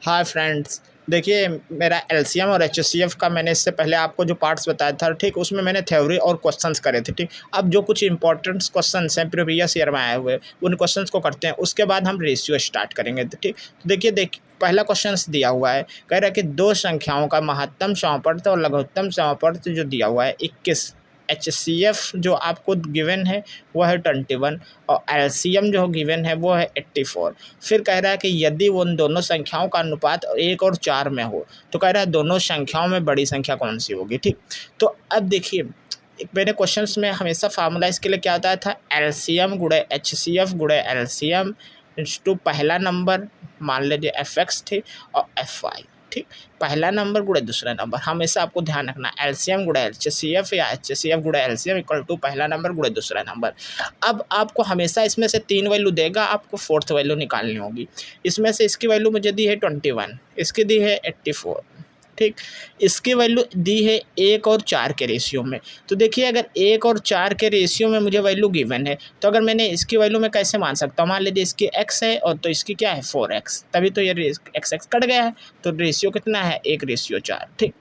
Hi friends, देखिए मेरा LCM और एचसीएफ का मैंने इससे पहले आपको जो पार्ट्स बताया था, ठीक, उसमें मैंने थ्योरी और क्वेश्चंस करे थे, ठीक। अब जो कुछ इंपॉर्टेंट क्वेश्चंस हैं प्रीवियस ईयर में आए हुए, उन क्वेश्चंस को करते हैं, उसके बाद हम रेशियो स्टार्ट करेंगे, ठीक। तो देखिए पहला क्वेश्चन दिया हुआ है, कह रहा है कि दो संख्याओं का महत्तम समापवर्त और लघुत्तम समापवर्त जो दिया हुआ है 21, एचसीएफ जो आपको गिवन है वो है 21 और एलसीएम जो गिवन है वो है 84। फिर कह रहा है कि यदि उन दोनों संख्याओं का अनुपात 1 और 4 में हो, तो कह रहा है दोनों संख्याओं में बड़ी संख्या कौन सी होगी, ठीक। तो अब देखिए मेरे क्वेश्चंस में हमेशा फार्मूला इसके लिए क्या होता था, एलसीएम गुणे एचसीएफ गुणे एलसीएम इंटू पहला नंबर, मान लीजिए एफ एक्स थे, और एफ वाई, ठीक। पहला नंबर गुणे दूसरा नंबर, हमेशा आपको ध्यान रखना एलसीएम गुणे एचसीएफ या एचसीएफ गुणे एलसीएम इक्वल टू पहला नंबर गुणे दूसरा नंबर। अब आपको हमेशा इसमें से 3 वैल्यू देगा, आपको फोर्थ वैल्यू निकालनी होगी। इसमें से इसकी वैल्यू मुझे दी है 21, इसकी दी है 84, ठीक। इसकी वैल्यू दी है 1 और 4 के रेशियो में। तो देखिए अगर 1 और 4 के रेशियो में मुझे वैल्यू गिवन है, तो अगर मैंने इसकी वैल्यू में कैसे मान सकता हूँ, मान लीजिए इसकी x है और तो इसकी क्या है 4x, तभी तो ये x कट गया है, तो रेशियो कितना है 1:4, ठीक।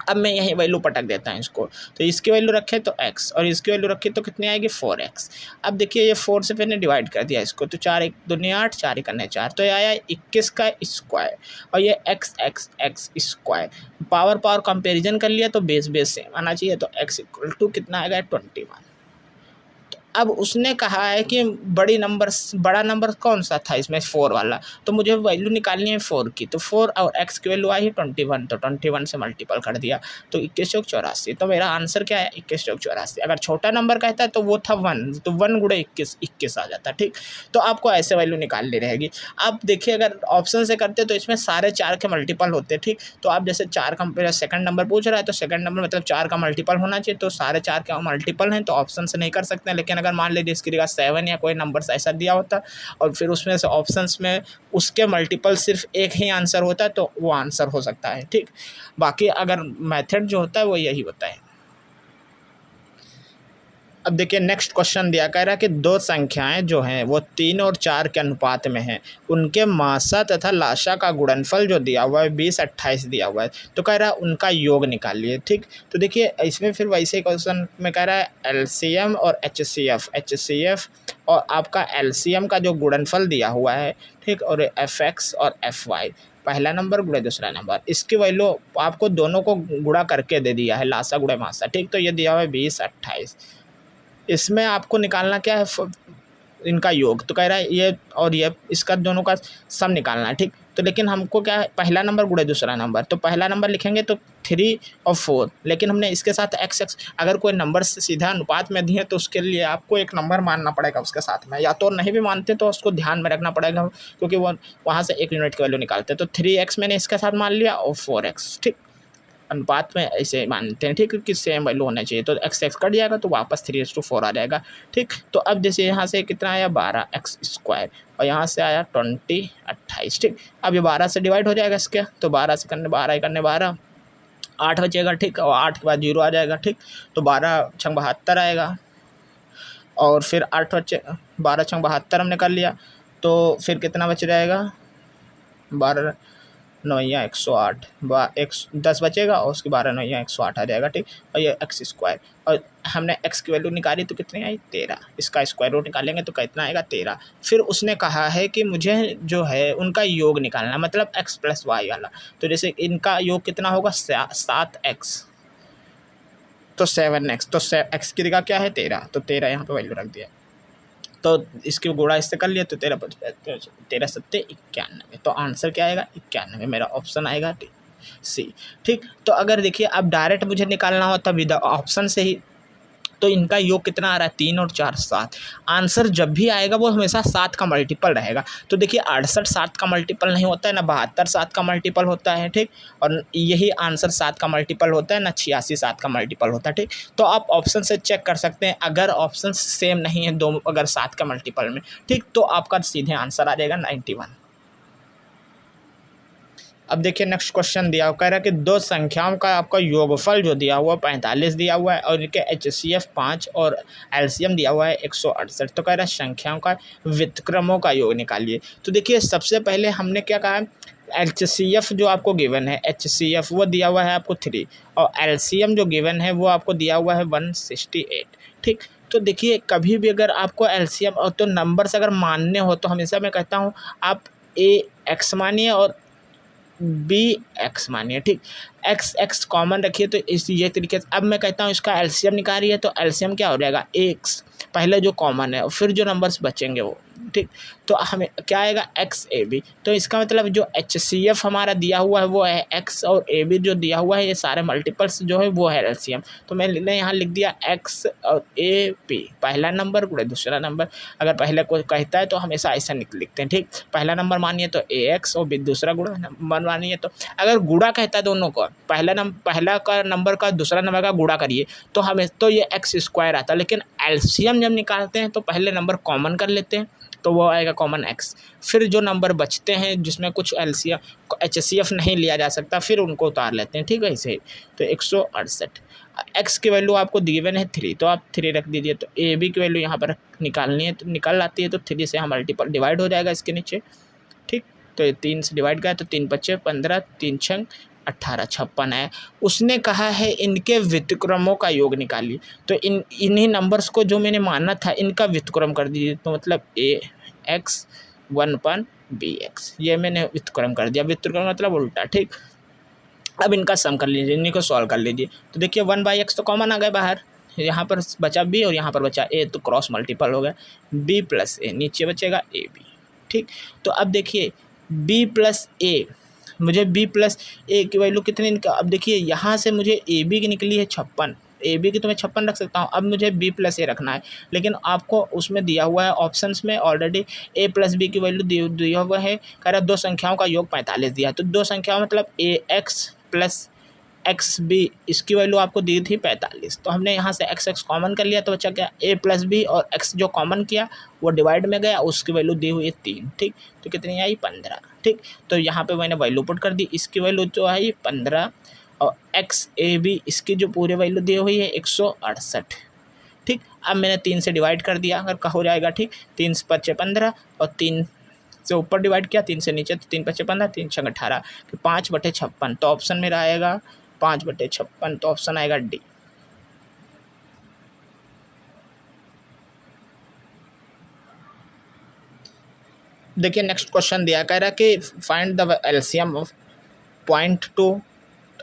अब मैं यही वैल्यू पटक देता हूँ इसको, तो इसकी वैल्यू रखे तो x और इसकी वैल्यू रखी तो कितनी आएगी 4x। अब देखिए ये 4 से मैंने डिवाइड कर दिया इसको, तो 4 1 दूनी 8, 4 1 4, तो ये आया 21 का स्क्वायर, और ये x स्क्वायर, पावर कंपेरिजन कर लिया तो बेस सेम आना चाहिए, तो x इक्वल टू कितना आएगा 21। अब उसने कहा है कि बड़ा नंबर कौन सा था इसमें 4 वाला, तो मुझे वैल्यू निकालनी है 4 की, तो 4 और x की वैल्यू आई है 21, तो 21 से मल्टीपल कर दिया, तो 21 चौक 84। तो मेरा आंसर क्या है 21 चौक 84। अगर छोटा नंबर कहता है तो वो था 1, तो 1 गुणे 21 आ जाता, ठीक। तो आपको ऐसे वैल्यू निकालनी रहेगी। आप देखिए अगर ऑप्शन से करते तो इसमें सारे 4 के मल्टीपल होते, ठीक। तो आप जैसे 4 का सेकंड नंबर पूछ रहा है, तो सेकंड नंबर मतलब 4 का मल्टीपल होना चाहिए, तो सारे 4 के मल्टीपल हैं, तो ऑप्शन से नहीं कर सकते हैं। लेकिन अगर मान लीजिए इसकी जगह 7 या कोई नंबर ऐसा दिया होता और फिर उसमें से ऑप्शंस में उसके मल्टीपल सिर्फ एक ही आंसर होता है, तो वो आंसर हो सकता है, ठीक। बाकी अगर मेथड जो होता है वो यही होता है। अब देखिए नेक्स्ट क्वेश्चन दिया, कह रहा है कि दो संख्याएं जो हैं वो 3 और 4 के अनुपात में हैं, उनके मासा तथा लाशा का गुणनफल जो दिया हुआ है 20 28 दिया हुआ है, तो कह रहा है उनका योग निकालिए, ठीक। तो देखिए इसमें फिर वैसे क्वेश्चन में कह रहा है एलसीएम और एचसीएफ और आपका एलसीएम का जो गुणनफल दिया हुआ है, ठीक, और एफ एक्स और एफ वाई, पहला नंबर गुणे दूसरा नंबर, इसकी वैल्यू आपको दोनों को गुणा करके दे दिया है, लाशा गुणे मासा, ठीक। तो ये दिया हुआ है 20 28, इसमें आपको निकालना क्या है इनका योग, तो कह रहा है ये और ये इसका दोनों का सम निकालना है, ठीक। तो लेकिन हमको क्या है पहला नंबर गुणे दूसरा नंबर, तो पहला नंबर लिखेंगे तो 3 और 4, लेकिन हमने इसके साथ x अगर कोई नंबर से सीधा अनुपात में दिए तो उसके लिए आपको एक नंबर मानना पड़ेगा उसके साथ में, या तो नहीं भी मानते तो उसको ध्यान में रखना पड़ेगा, क्योंकि वो वहाँ से 1 यूनिट की वैल्यू निकालते हैं। तो 3x मैंने इसके साथ मान लिया और 4x, ठीक, अनुपात में ऐसे मानते हैं, ठीक, कि सेम वैल्यू होना चाहिए, तो x कट जाएगा तो वापस 3:4 आ जाएगा, ठीक। तो अब जैसे यहाँ से कितना आया 12x स्क्वायर और यहाँ से आया 20 28, ठीक। अब ये 12 से डिवाइड हो जाएगा इसके, तो 12 से करने 12 करने 12 8 बचेगा, ठीक, और 8 के बाद 0 आ जाएगा, ठीक। तो 12 छंग 72 आएगा, और फिर 8 बचे 12 छंग 72 हमने कर लिया, तो फिर कितना बच जाएगा 12 9 108, 10 बचेगा और उसके 12 9 108 आ जाएगा, ठीक। और ये x स्क्वायर, और हमने x की वैल्यू निकाली तो कितनी आई 13, इसका स्क्वायर रूट निकालेंगे तो कितना आएगा 13। फिर उसने कहा है कि मुझे जो है उनका योग निकालना, मतलब x + y वाला, तो जैसे इनका योग कितना होगा 7x, तो 7x, तो x की जगह क्या है 13, तो 13 यहाँ पर वैल्यू रख दिया, तो इसकी गुणा इससे कर लिया तो 13 सत्ते 91, तो आंसर क्या आएगा 91, मेरा ऑप्शन आएगा सी, ठीक। तो अगर देखिए अब डायरेक्ट मुझे निकालना हो तब विद ऑप्शन से ही, तो इनका योग कितना आ रहा है 3 और 4 7, आंसर जब भी आएगा वो हमेशा 7 का मल्टीपल रहेगा। तो देखिए 68 7 का मल्टीपल नहीं होता है ना, 72 7 का मल्टीपल होता है, ठीक, और यही आंसर 7 का मल्टीपल होता है ना, 86 7 का मल्टीपल होता है, ठीक। तो आप ऑप्शन से चेक कर सकते हैं, अगर ऑप्शन सेम नहीं है दो अगर 7 का मल्टीपल में, ठीक, तो आपका सीधे आंसर आ जाएगा 91। अब देखिए नेक्स्ट क्वेश्चन दिया हुआ, कह रहा है कि दो संख्याओं का आपका योगफल जो दिया हुआ 45 दिया हुआ है और इनके एचसीएफ 5 और एलसीएम दिया हुआ है 168, तो कह रहा है संख्याओं का व्युत्क्रमों का योग निकालिए। तो देखिए सबसे पहले हमने क्या कहा, HCF जो आपको गिवन है, HCF वो दिया हुआ है आपको 3 और LCM जो गिवन है वो आपको दिया हुआ है 168। ठीक, तो देखिए कभी भी अगर आपको LCM और तो नंबर्स अगर मानने हो तो हमेशा मैं कहता हूँ आप AX मानिए और BX मानिए। ठीक, X कॉमन रखिए तो इस ये तरीके से। अब मैं कहता हूँ इसका LCM निकालिए तो LCM क्या हो जाएगा, AX पहले जो कॉमन है और फिर जो नंबर्स बचेंगे वो। ठीक, तो हमें क्या आएगा XAB। तो इसका मतलब जो HCF हमारा दिया हुआ है वो है X और AB जो दिया हुआ है ये सारे मल्टीपल्स जो है वो है LCM। तो मैंने यहाँ लिख दिया X और AB पहला नंबर गुणे दूसरा नंबर। अगर पहले कोई कहता है तो हमेशा ऐसा लिखते हैं। ठीक, पहला नंबर मानिए तो AX और दूसरा गुणा नंबर मानिए तो अगर गुणा कहता है दोनों को, पहला का नंबर का दूसरा नंबर का गुणा करिए तो हमें तो ये x² आता है। लेकिन LCM जब निकालते हैं तो पहले नंबर कॉमन कर लेते हैं तो वो आएगा कॉमन x। फिर जो नंबर बचते हैं जिसमें कुछ HCF नहीं लिया जा सकता फिर उनको उतार लेते हैं। ठीक है, ऐसे तो 168। x की वैल्यू आपको गिवन है 3 तो आप 3 रख दीजिए। तो AB की वैल्यू यहाँ पर निकालनी है तो निकल आती है तो 3 से हम मल्टीपल डिवाइड हो जाएगा इसके नीचे। ठीक, तो ये 3 से डिवाइड किया तो 3 5 15, 3 6 18, 56 है। उसने कहा है इनके व्युत्क्रमों का योग निकालिए। तो इन्हीं नंबर्स को जो मैंने माना था इनका व्युत्क्रम कर दीजिए। तो मतलब AX 1/BX ये मैंने व्युत्क्रम कर दिया। व्युत्क्रम मतलब उल्टा। ठीक, अब इनका सम कर लीजिए, इन्हीं को सॉल्व कर लीजिए। तो देखिए 1/x तो कॉमन आ गए बाहर, यहाँ पर बचा B और यहाँ पर बचा A तो क्रॉस मल्टीपल हो गया B + A, नीचे बचेगा AB। ठीक, तो अब देखिए B + A, मुझे B + A की वैल्यू कितनी अब देखिए यहाँ से मुझे AB की निकली है 56, AB की तो मैं 56 रख सकता हूँ। अब मुझे B + A रखना है लेकिन आपको उसमें दिया हुआ है ऑप्शंस में ऑलरेडी A + B की वैल्यू दिया हुआ है। कह रहा 2 संख्याओं का योग 45 दिया। तो 2 संख्याओं मतलब AX + XB इसकी वैल्यू आपको दी थी 45। तो हमने यहाँ से x कॉमन कर लिया तो बचा क्या A + B और x जो कॉमन किया वो डिवाइड में गया, उसकी वैल्यू दी हुई है 3। ठीक, तो कितनी आई 15। ठीक, तो यहाँ पे मैंने वैल्यू पुट कर दी, इसकी वैल्यू जो है 15 और XAB इसकी जो पूरी वैल्यू दी हुई है 168। ठीक, अब मैंने 3 से डिवाइड कर दिया अगर हो जाएगा। ठीक, 3 × 5 = 15 और 3 से ऊपर डिवाइड किया 3 से नीचे तो 3 × 5 = 15, 3 × 6 = 18, 5/56। तो ऑप्शन मेरा आएगा 5/56, तो ऑप्शन आएगा D। देखिए नेक्स्ट क्वेश्चन दिया कह रहा कि फाइंड द LCM ऑफ 0.2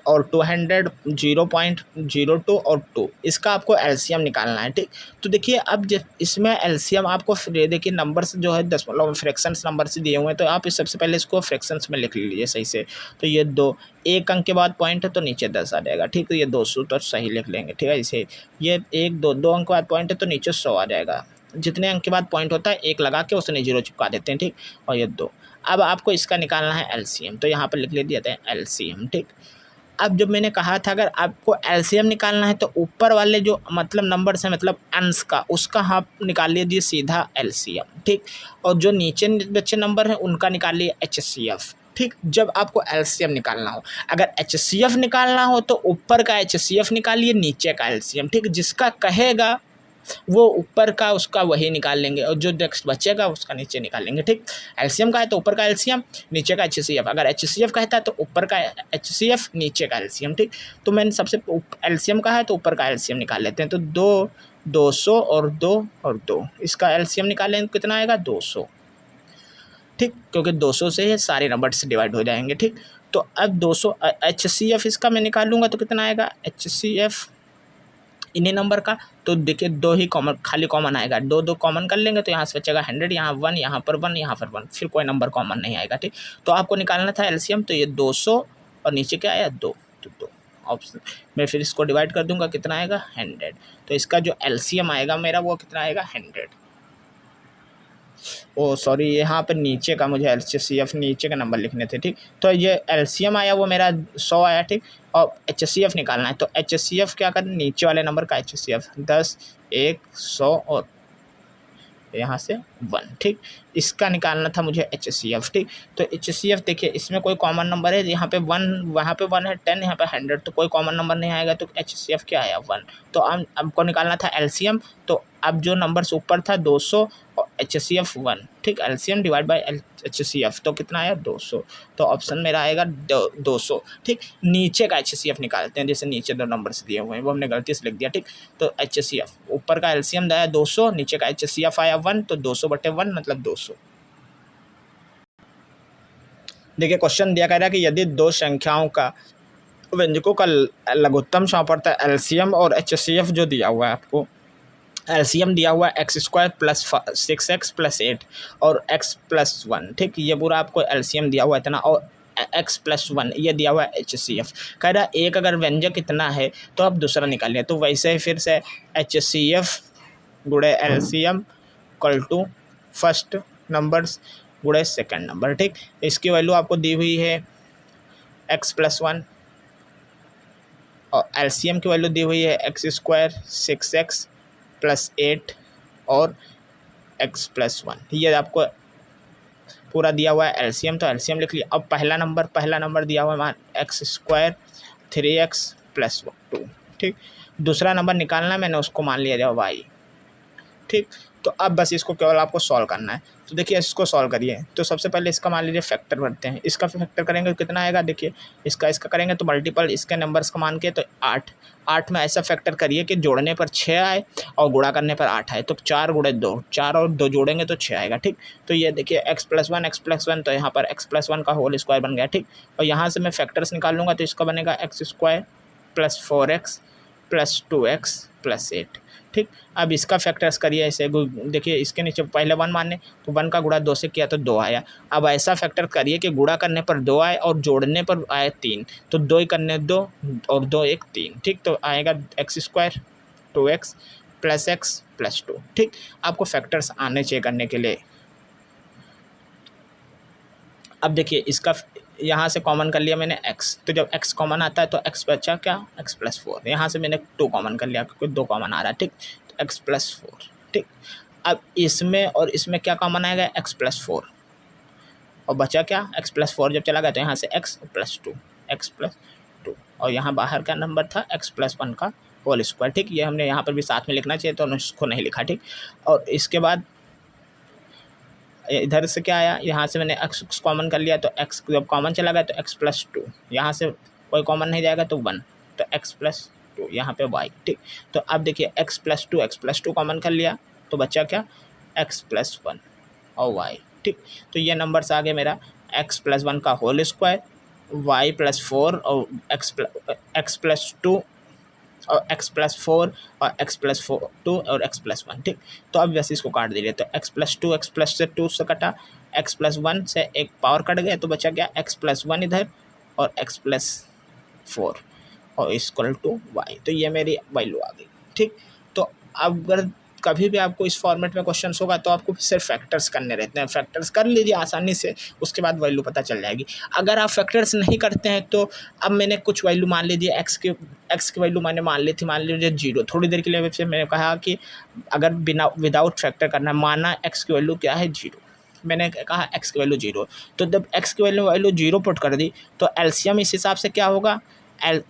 और 200, 0.02 और 2, इसका आपको LCM निकालना है। ठीक, तो देखिए अब इसमें LCM आपको देखिए नंबर्स जो है दशमलव फ्रैक्शंस नंबर से दिए हुए हैं तो आप सबसे पहले इसको फ्रैक्शंस में लिख लीजिए सही से। तो ये 2, 1 अंक के बाद पॉइंट है तो नीचे 10 आ जाएगा। ठीक, तो ये 200 तो सही लिख लेंगे। ठीक है, इसे ये 1 2 अंक के बाद पॉइंट है तो नीचे 100 आ जाएगा। जितने अंक के बाद पॉइंट होता है 1 लगा के उसने 0 चिपका देते हैं। ठीक, और ये 2। अब आपको इसका निकालना है LCM, तो यहाँ पर लिख लेते हैं LCM। ठीक, अब जब मैंने कहा था अगर आपको LCM निकालना है तो ऊपर वाले जो मतलब नंबर्स हैं मतलब अंश का उसका आप निकाल लीजिए सीधा LCM। ठीक, और जो नीचे बच्चे नंबर हैं उनका निकालिए HCF। ठीक, जब आपको LCM निकालना हो, अगर HCF निकालना हो तो ऊपर का HCF निकालिए, नीचे का LCM। ठीक, जिसका कहेगा वो ऊपर का उसका वही निकाल लेंगे और जो नेक्स्ट बचेगा उसका नीचे निकाल लेंगे। ठीक, LCM का है तो ऊपर का LCM, नीचे का HCF। अगर HCF कहता है तो ऊपर का HCF, नीचे का LCM। ठीक, तो मैंने सबसे LCM का है तो ऊपर का LCM निकाल लेते हैं। तो 2 200 और 2 और 2 इसका LCM निकालें तो कितना आएगा 200। ठीक, क्योंकि 200 से ये सारे नंबर से डिवाइड हो जाएंगे। ठीक, तो अब 200 HCF इसका मैं निकालूंगा तो कितना आएगा HCF इन्हीं नंबर का। तो देखिए 2 ही कॉमन खाली कॉमन आएगा, 2 2 कॉमन कर लेंगे तो यहाँ से बचेगा 100, यहाँ 1, यहाँ पर 1, यहाँ पर 1, फिर कोई नंबर कॉमन नहीं आएगा। ठीक, तो आपको निकालना था LCM, तो ये 200 और नीचे क्या आया 2, तो 2 ऑप्शन मैं फिर इसको डिवाइड कर दूंगा कितना आएगा 100। तो इसका जो LCM आएगा मेरा वो कितना आएगा 100। ओ सॉरी, यहाँ पर नीचे का मुझे HCF नीचे का नंबर लिखने थे। ठीक, तो ये LCM आया वो मेरा 100 आया। ठीक, और HCF निकालना है तो HCF क्या करना, नीचे वाले नंबर का HCF 10, 1, 100 और यहाँ से 1। ठीक, इसका निकालना था मुझे HCF। ठीक, तो HCF देखिए इसमें कोई कॉमन नंबर है, यहाँ पे 1, वहाँ पे 1 है, 10, यहाँ पे 100, तो कोई कॉमन नंबर नहीं आएगा तो HCF क्या आया 1। तो हमको निकालना था LCM, तो अब जो नंबर्स ऊपर था 200 और HCF 1, ठीक, LCM डिवाइड बाय HCF तो कितना आया 200, तो ऑप्शन मेरा आएगा 200, ठीक। नीचे का HCF निकालते हैं, जैसे नीचे 2 नंबर्स दिए हुए हैं वो हमने गलती से लिख दिया, ठीक। तो HCF ऊपर का LCM आया 200, नीचे का HCF आया 1, तो 200/1 मतलब 200। देखिए क्वेश्चन दिया कह रहा है कि यदि 2 संख्याओं का व्यंजकों का लघुत्तम समापवर्तक LCM और HCF जो दिया हुआ है आपको, LCM दिया हुआ है x² + 6x + 8 और x + 1, ठीक। ये पूरा आपको LCM दिया हुआ है इतना, और x + 1 ये दिया हुआ है HCF। कह रहा है एक अगर व्यंजक इतना है तो आप दूसरा निकालिए, तो वैसे ही फिर से HCF गुणे LCM equal to first numbers गुणे सेकेंड नंबर, ठीक। इसकी वैल्यू आपको दी हुई है x + 1 और LCM की वैल्यू दी हुई है x² 6x + 8 और x + 1। ये आपको पूरा दिया हुआ है LCM, तो LCM लिख लिया। अब पहला नंबर दिया हुआ है मान x² 3x + 2, ठीक। दूसरा नंबर निकालना मैंने उसको मान लिया जाए y, ठीक। तो अब बस इसको केवल आपको सॉल्व करना है। तो देखिए इसको सॉल्व करिए, तो सबसे पहले इसका मान लीजिए फैक्टर भरते हैं। इसका फैक्टर करेंगे तो कितना आएगा, देखिए इसका करेंगे तो मल्टीपल इसके नंबर्स का मान के तो 8 में ऐसा फैक्टर करिए कि जोड़ने पर 6 आए और गुणा करने पर 8 आए, तो 4 × 2, 4 और 2 जोड़ेंगे तो 6 आएगा, ठीक। तो ये देखिए x + 1 तो यहाँ पर x + 1 का होल स्क्वायर बन गया, ठीक। और यहाँ से मैं फैक्टर्स निकाल लूँगा तो इसका बनेगा x² + 4x + 2x + 8, ठीक। अब इसका फैक्टर्स करिए ऐसे, देखिए इसके नीचे पहले 1 माने तो 1 का गुणा 2 से किया तो 2 आया। अब ऐसा फैक्टर करिए कि गुणा करने पर 2 आए और जोड़ने पर आए 3, तो 2 करने 2 और 2 1 3, ठीक। तो आएगा x² 2x + x + 2, ठीक। आपको फैक्टर्स आने चाहिए करने के लिए। अब देखिए इसका यहाँ से कॉमन कर लिया मैंने x, तो जब x कॉमन आता है तो x बचा क्या x + 4, यहाँ से मैंने 2 कॉमन कर लिया क्योंकि 2 कॉमन आ रहा है, ठीक। तो x + 4, ठीक। अब इसमें और इसमें क्या कॉमन आएगा x + 4 और बचा क्या x + 4 जब चला गया तो यहाँ से x + 2 और यहाँ बाहर का नंबर था x + 1 का होल स्क्वायर, ठीक। ये हमने यहाँ पर भी साथ में लिखना चाहिए तो हमने उसको नहीं लिखा, ठीक। और इसके बाद इधर से क्या आया, यहाँ से मैंने x कॉमन कर लिया तो x जब कॉमन चला गया तो x + 2, यहाँ से कोई कॉमन नहीं जाएगा तो 1, तो x + 2 यहाँ पे y, ठीक। तो अब देखिए x + 2 कॉमन कर लिया तो बचा क्या x + 1 और y, ठीक। तो ये नंबर्स आ गए मेरा x + 1 का होल स्क्वायर, y + 4 और x + 2 और x + 4 और x + 2 और x + 1, ठीक। तो अब वैसे इसको काट दीजिए, तो x + 2 x + 2 से कटा, x + 1 से एक पावर कट गया तो बचा क्या x + 1 इधर और x + 4 और इक्वल टू y। तो ये मेरी वैल्यू आ गई, ठीक। तो अगर कभी भी आपको इस फॉर्मेट में क्वेश्चन होगा तो आपको सिर्फ फैक्टर्स करने रहते हैं, फैक्टर्स कर लीजिए आसानी से, उसके बाद वैल्यू पता चल जाएगी। अगर आप फैक्टर्स नहीं करते हैं तो अब मैंने कुछ वैल्यू मान लीजिए x की वैल्यू मैंने मान लीजिए 0, थोड़ी देर के लिए फिर मैंने कहा कि अगर बिना विदाउट फैक्टर करना, माना x की वैल्यू क्या है 0, मैंने कहा x की वैल्यू 0, तो जब x की वैल्यू 0 पुट कर दी तो एलसीएम इस हिसाब से क्या होगा,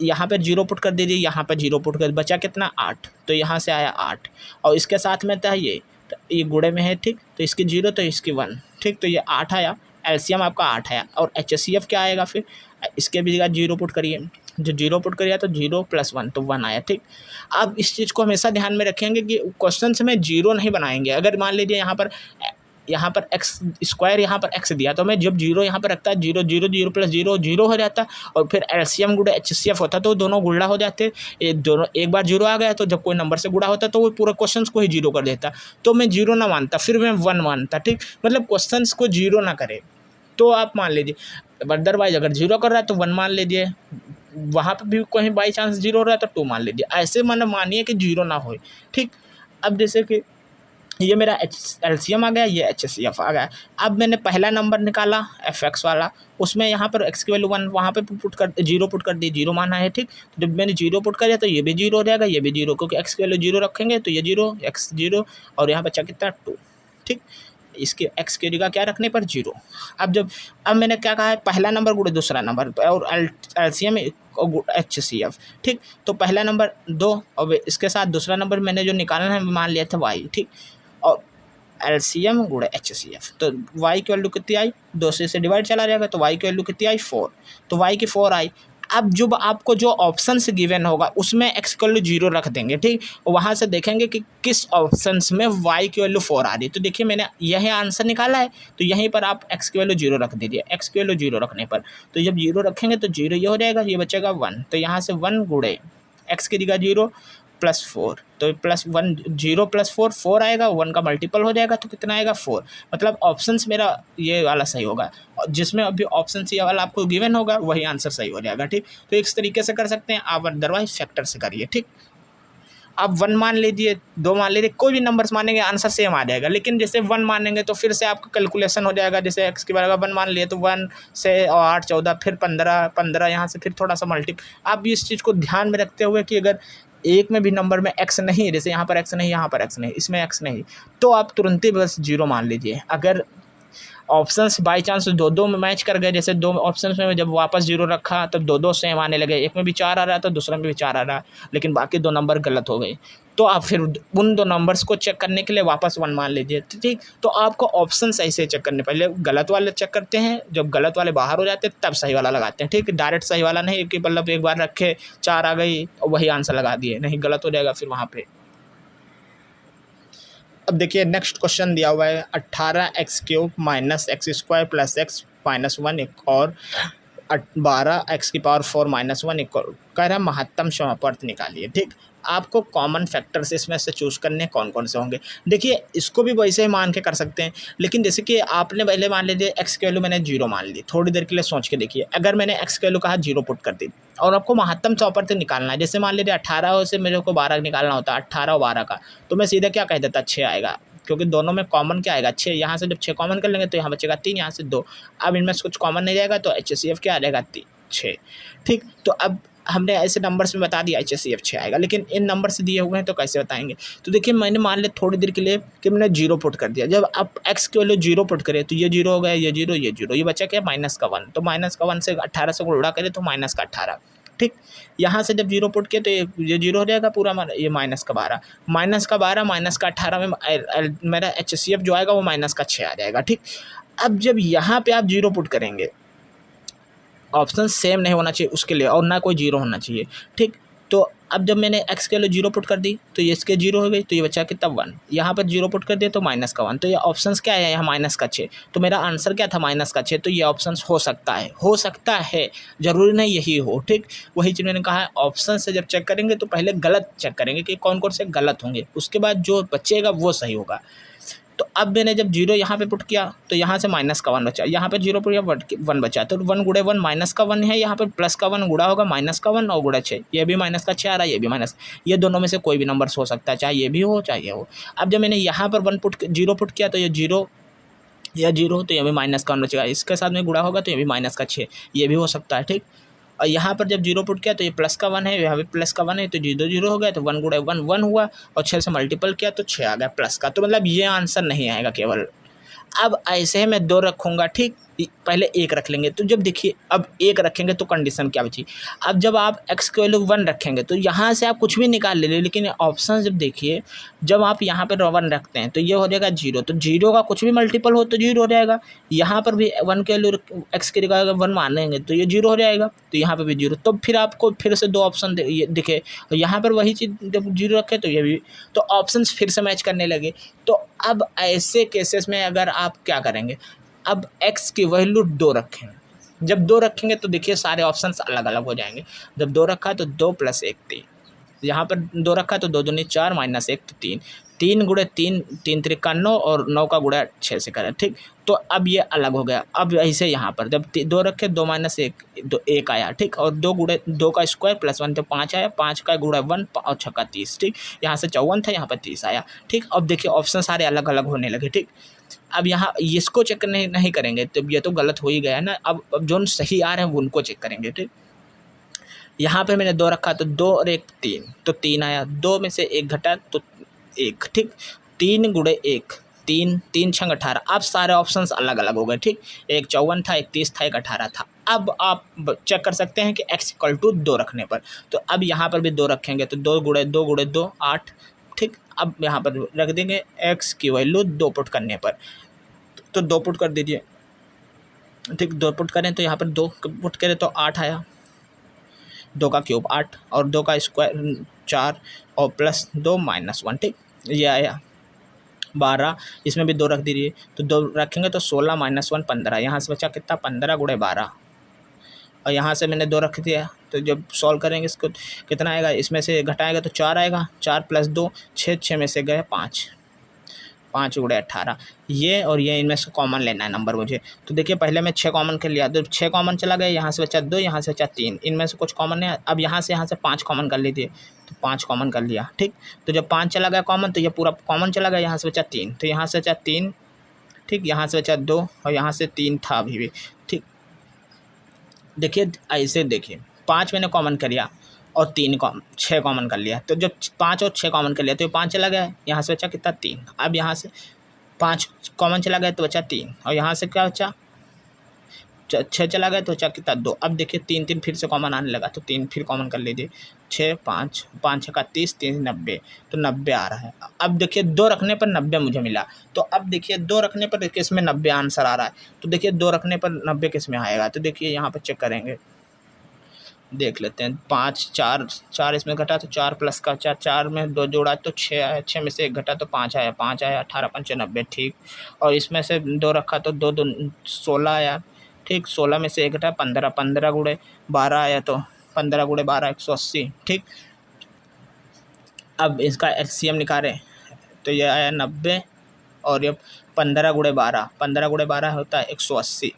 यहाँ पे 0 पुट कर दीजिए, यहाँ पे 0 पुट कर, बचा कितना 8, तो यहाँ से आया 8 और इसके साथ में था ये, तो ये गुणे में है, ठीक। तो इसकी 0 तो इसकी 1, ठीक। तो ये 8 आया, एलसीएम आपका 8 आया। और HCF क्या आएगा फिर, इसके भी जगह 0 पुट करिए, जो 0 पुट करिए तो 0 + 1 तो 1 आया, ठीक। अब इस चीज़ को हमेशा ध्यान में रखेंगे कि क्वेश्चन में 0 नहीं बनाएंगे। अगर मान लीजिए यहाँ पर x² यहाँ पर x दिया तो मैं जब 0 यहाँ पर रखता है 0 0 0 + 0 0 हो जाता, और फिर LCM गुणे HCF होता तो दोनों गुणा हो जाते। ये दोनों एक बार 0 आ गया तो जब कोई नंबर से गुणा होता तो वो पूरा क्वेश्चन को ही 0 कर देता, तो मैं 0 ना मानता, फिर मैं 1 मानता, ठीक। मतलब क्वेश्चन को 0 ना करे तो आप मान लीजिए, अदरवाइज अगर 0 कर रहा है तो 1 मान लीजिए, वहाँ पर भी कहीं बाई चांस 0 हो रहा है तो 2 मान लीजिए, ऐसे मानिए कि 0 ना हो, ठीक। अब जैसे कि ये मेरा LCM आ गया, ये HCF आ गया। अब मैंने पहला नंबर निकाला fx वाला, उसमें यहाँ पर x की वैल्यू 1, वहाँ पे 0 पुट कर दी, 0 माना है, ठीक। तो जब मैंने 0 पुट कर दिया तो ये भी 0 हो जाएगा, ये भी 0, क्योंकि x की वैल्यू 0 रखेंगे तो ये 0 x 0 और यहाँ बचा कितना 2, ठीक। इसके एक्स की जगह क्या रखने पर 0। अब मैंने क्या कहा है, पहला नंबर गुणे दूसरा नंबर और एलसीएम HCF, ठीक। तो पहला नंबर 2 और इसके साथ दूसरा नंबर मैंने जो निकालना है मान लिया था y, ठीक। और एलसीएम गुणे HCF, तो y की वैल्यू कितनी आई, 2 से डिवाइड चला जाएगा, तो y की वैल्यू कितनी आई 4, तो y की 4 आई। अब जो आपको जो ऑप्शन से गिवन होगा उसमें x की वैल्यू 0 रख देंगे, ठीक। वहाँ से देखेंगे कि किस ऑप्शन में y की वैल्यू 4 आ रही है, तो देखिए मैंने यही आंसर निकाला है, तो यहीं पर आप x की वैल्यू 0 रख दीजिए। x की वैल्यू 0 रखने पर तो जब 0 रखेंगे तो 0 ये हो जाएगा, ये बचेगा 1, तो यहाँ से 1 गुणे x की जगह 0 प्लस 4, तो +1 0 + 4 4 आएगा, 1 का मल्टीपल हो जाएगा तो कितना आएगा 4। मतलब ऑप्शंस मेरा ये वाला सही होगा, जिसमें अभी ऑप्शन सी वाला आपको गिवन होगा वही आंसर सही हो जाएगा, ठीक। तो इस तरीके से कर सकते हैं आप, अदरवाइज फैक्टर से करिए, ठीक। आप 1 मान लीजिए, 2 मान लीजिए, कोई भी नंबर्स मानेंगे आंसर सेम आ जाएगा। लेकिन जैसे 1 मानेंगे तो फिर से आपका कैलकुलेशन हो जाएगा, जैसे x की बराबर 1 मान लिए तो 1 से 8 14 फिर 15 यहाँ से फिर थोड़ा सा आप भी इस चीज़ को ध्यान में रखते हुए कि अगर एक में भी नंबर में x नहीं है, जैसे यहाँ पर x नहीं, यहाँ पर x नहीं, इसमें x नहीं, तो आप तुरंत ही बस 0 मान लीजिए। अगर ऑप्शंस बाई चांस दो में मैच कर गए, जैसे 2 ऑप्शंस में जब वापस 0 रखा तब 2 सेम आने लगे, एक में भी 4 आ रहा था, दूसरे में भी 4 आ रहा, लेकिन बाकी 2 नंबर गलत हो गए, तो आप फिर उन 2 नंबर्स को चेक करने के लिए वापस 1 मान लीजिए, ठीक। तो आपको ऑप्शन सही से चेक करने, पहले गलत वाले चेक करते हैं, जब गलत वाले बाहर हो जाते हैं तब सही वाला लगाते हैं, ठीक। डायरेक्ट सही वाला नहीं कि मतलब एक बार रखे 4 आ गई और वही आंसर लगा दिए, नहीं, गलत हो जाएगा फिर वहाँ पर। अब देखिए नेक्स्ट क्वेश्चन दिया हुआ है 18x³ - x² + x - 1 और 12x⁴ - 1 कह रहा है महत्तम समापर्त निकालिए, ठीक। आपको कॉमन फैक्टर्स इसमें से चूज़ करने कौन कौन से होंगे। देखिए इसको भी वैसे ही मान के कर सकते हैं, लेकिन जैसे कि आपने पहले मान लीजिए x की वैल्यू मैंने 0 मान ली, थोड़ी देर के लिए सोच के देखिए, अगर मैंने x की वैल्यू कहा 0 पुट कर दी और आपको महत्तम समापर्त निकालना है, जैसे मान लीजिए 18 से मेरे को 12 निकालना होता है, 18 और 12 का, तो मैं सीधे क्या कह देता 6 आएगा, क्योंकि दोनों में कॉमन क्या आएगा 6, यहाँ से जब 6 कॉमन कर लेंगे तो यहाँ बचेगा 3, यहाँ से 2, अब इनमें से कुछ कॉमन नहीं जाएगा तो HCF क्या आ जाएगा 6, ठीक। तो अब हमने ऐसे नंबर्स में बता दिया HCF 6 आएगा, लेकिन इन नंबर से दिए हुए हैं तो कैसे बताएंगे। तो देखिए मैंने मान लिया थोड़ी देर के लिए कि मैंने 0 पुट कर दिया, जब आप x की वैल्यू 0 पुट करें तो ये 0 हो गया, ये 0, ये 0, ये बचा क्या -1, तो -1 से 18 से गुणा करें तो -18, ठीक। यहाँ से जब 0 पुट किया तो ये 0 हो जाएगा पूरा, ये -12, -18 में मेरा HCF जो आएगा वो -6 आ जाएगा, ठीक। अब जब यहाँ पे आप 0 पुट करेंगे, ऑप्शन सेम नहीं होना चाहिए उसके लिए और ना कोई 0 होना चाहिए, ठीक। तो अब जब मैंने x के लिए 0 पुट कर दी तो ये इसके 0 हो गई, तो ये बचा कितना 1, यहाँ पर 0 पुट कर दिया तो -1, तो ये ऑप्शंस क्या है, यहाँ -6, तो मेरा आंसर क्या था -6, तो ये ऑप्शंस हो सकता है, ज़रूरी नहीं यही हो, ठीक। वही चीज़ मैंने कहा है, ऑप्शन से जब चेक करेंगे तो पहले गलत चेक करेंगे कि कौन कौन से गलत होंगे, उसके बाद जो बचेगा वो सही होगा। तो अब मैंने जब 0 यहाँ पे पुट किया तो यहाँ से -1 बचा, यहाँ पे 0 पुट किया 1 बचा, तो 1 गुणे 1 -1 है, यहाँ पे +1 गुणा होगा -1 और गुणा 6, ये भी -6 आ रहा है, ये भी ये दोनों में से कोई भी नंबर्स हो सकता है, चाहे ये भी हो चाहे ये हो। अब जब मैंने यहाँ पर 0 पुट किया तो ये 0 या 0 तो ये भी -1 बचेगा, इसके साथ में गुणा होगा तो ये भी -6, ये भी हो सकता है, ठीक। और यहाँ पर जब 0 पुट किया तो ये +1 है, यहाँ पे +1 है, तो 0 0 हो गया, तो 1 गुणे 1 1 हुआ और 6 से मल्टीपल किया तो 6 आ गया प्लस का, तो मतलब ये आंसर नहीं आएगा केवल। अब ऐसे ही मैं 2 रखूँगा, ठीक। पहले 1 रख लेंगे, तो जब देखिए अब 1 रखेंगे तो कंडीशन क्या बची, अब जब आप x की वैल्यू 1 रखेंगे तो यहाँ से आप कुछ भी निकाल ले, लेकिन ऑप्शन जब देखिए जब आप यहाँ पर 1 रखते हैं तो ये हो जाएगा 0, तो 0 का कुछ भी मल्टीपल हो तो 0 हो जाएगा, यहाँ पर भी 1 की वैल्यू x की जगह 1 मानेंगे तो ये 0 हो जाएगा, तो यहाँ पर भी 0, तो फिर आपको फिर से 2 ऑप्शन दिखे, तो यहाँ पर वही चीज़ जब 0 रखे तो ये भी, तो ऑप्शन फिर से मैच करने लगे। तो अब ऐसे केसेस में अगर आप क्या करेंगे, अब x की वैल्यू 2 रखेंगे, जब 2 रखेंगे तो देखिए सारे ऑप्शंस अलग अलग हो जाएंगे, जब 2 रखा तो 2 + 1 3, यहाँ पर 2 रखा तो 2 दूनी 4 -1 तो 3, 3 गुणे 3 3 त्रिका 9 और 9 का गुणा 6 से करें, ठीक। तो अब ये अलग हो गया, अब ऐसे यहाँ पर जब 2 रखे 2 - 1 तो 1 आया, ठीक, और 2 गुणे 2 का स्क्वायर +1 तो 5 आया, 5 का गुणा 1 और 6 का 30, ठीक। यहाँ से 54 था, यहाँ पर 30 आया, ठीक। अब देखिए ऑप्शन सारे अलग अलग होने लगे, ठीक। अब यहाँ इसको चेक नहीं करेंगे तो ये तो गलत हो ही गया ना, अब जो सही आ रहे हैं वो उनको चेक करेंगे, ठीक। यहाँ पे मैंने 2 रखा तो 2 और 1 3, तो 3 आया, 2 में से 1 घटा तो 1, ठीक। 3 गुणे 1 3 3 छंग 18। अब सारे ऑप्शंस अलग अलग हो गए, ठीक। एक 54 था, एक 30 था, एक 18 था। अब आप चेक कर सकते हैं कि x इक्वल टू 2 रखने पर, तो अब यहाँ पर भी 2 रखेंगे तो 2 गुणे 2 गुणे 2 8, ठीक। अब यहाँ पर रख देंगे x की वैल्यू 2 पुट करने पर, तो 2 पुट कर दीजिए, ठीक। 2 पुट करें तो यहाँ पर 2 पुट करें तो 8 आया, 2 का क्यूब 8 और 2 का स्क्वायर 4 और प्लस 2 माइनस 1, ठीक। ये आया 12, इसमें भी 2 रख दीजिए, तो 2 रखेंगे तो 16 माइनस 1 15, यहाँ से बचा कितना 15 गुणे 12, और यहाँ से मैंने 2 रख दिया, तो जब सॉल्व करेंगे इसको कितना आएगा, इसमें से घटाएगा तो 4 आएगा, 4 प्लस 2 6, 6 में से गए 5, 5 गुणे 18, ये और ये इनमें से कॉमन लेना है नंबर मुझे। तो देखिए पहले मैं 6 कॉमन कर लिया, तो 6 कॉमन चला गया, यहाँ से बचा 2, यहाँ से बचा 3, इनमें से कुछ कॉमन है। अब यहाँ से 5 कॉमन कर लीजिए, तो 5 कॉमन कर लिया, ठीक। तो जब 5 चला गया कॉमन तो ये पूरा कॉमन चला गया, यहाँ से बचा 3, तो यहाँ से बचा 3, ठीक। यहाँ से बचा 2 और यहाँ से 3 था अभी भी, ठीक। देखिए ऐसे देखिए 5 मैंने कॉमन कर लिया और 6 कॉमन कर लिया, तो जब 5 और 6 कॉमन कर लिया तो ये 5 चला गया, यहाँ से बचा कितना 3। अब यहाँ से 5 कॉमन चला गया तो बचा 3 और यहाँ से क्या बचा 6 चला गया तो बचा कितना 2। अब देखिए 3 3 फिर से कॉमन आने लगा, तो 3 फिर कॉमन कर लीजिए, 6 5 5 6 का 30, 3 90, तो 90 आ रहा है। अब देखिए 2 रखने पर 90 मुझे मिला, तो अब देखिए 2 रखने पर किस में 90 आंसर आ रहा है, तो देखिए 2 रखने पर 90 किस में आएगा, तो देखिए यहाँ पर चेक करेंगे, देख लेते हैं। 5 4 इसमें घटा तो 4 प्लस का 4, 4 में 2 जोड़ा तो 6 आया, 6 में से 1 घटा तो 5 आया, 5 आया, 18 5 90, ठीक। और इसमें से 2 रखा तो 2 2 16 आया, ठीक। 16 में से 1 घटा 15, 15 गुणे 12 आया, तो 15 गुणे 12 180, ठीक। अब इसका एलसीएम निकालें तो ये आया 90 और ये 15 गुणे 12, 15 गुणे 12 होता है 180,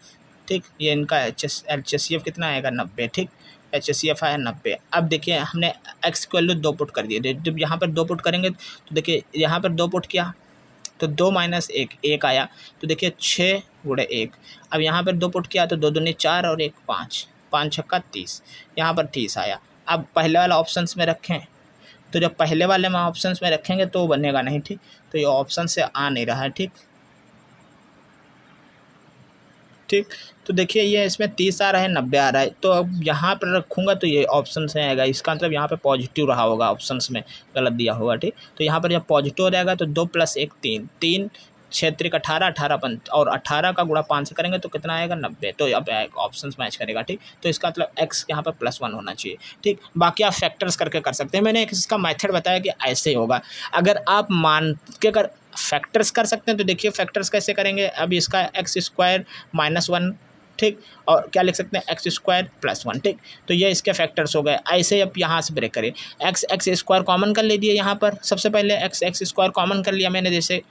ठीक। ये इनका HCF कितना आएगा 90, ठीक। HCF आया 90। अब देखिए हमने x की वैल्यू 2 पुट कर दिए, जब यहाँ पर 2 पुट करेंगे तो देखिए यहाँ पर 2 पुट किया तो 2 माइनस 1 1 आया, तो देखिए 6 गुणे 1। अब यहाँ पर 2 पुट किया तो 2 दूनी 4 और 1 5, 5 छक्का 30, यहाँ पर 30 आया। अब पहले वाला ऑप्शंस में रखें, तो जब पहले वाले में ऑप्शंस में रखेंगे तो बनेगा नहीं, ठीक। तो ये ऑप्शन से आ नहीं रहा है, ठीक। ठीक, तो देखिए ये इसमें 30 आ रहा है, 90 आ रहा है, तो अब यहाँ पर रखूँगा तो ये ऑप्शन से आएगा, इसका मतलब यहाँ पे पॉजिटिव रहा होगा, ऑप्शंस में गलत दिया होगा, ठीक। तो यहाँ पर जब पॉजिटिव हो जाएगा तो 2 + 1 3, 3 6 × 18, 18 5 और 18 का गुणा 5 से करेंगे तो कितना आएगा 90, तो अब ऑप्शंस मैच करेगा, ठीक। तो इसका मतलब x यहाँ पर +1 होना चाहिए, ठीक। बाकी आप फैक्टर्स करके कर सकते हैं, मैंने इसका मेथड बताया कि ऐसे ही होगा। अगर आप मान के कर फैक्टर्स कर सकते हैं तो देखिए फैक्टर्स कैसे करेंगे। अब इसका x² -1, ठीक, और क्या लिख सकते हैं x² +1, ठीक। तो ये इसके फैक्टर्स हो गए। ऐसे अब यहाँ से ब्रेक करें, x² कॉमन कर लीजिए, यहाँ पर सबसे पहले x² कॉमन कर लिया मैंने, जैसे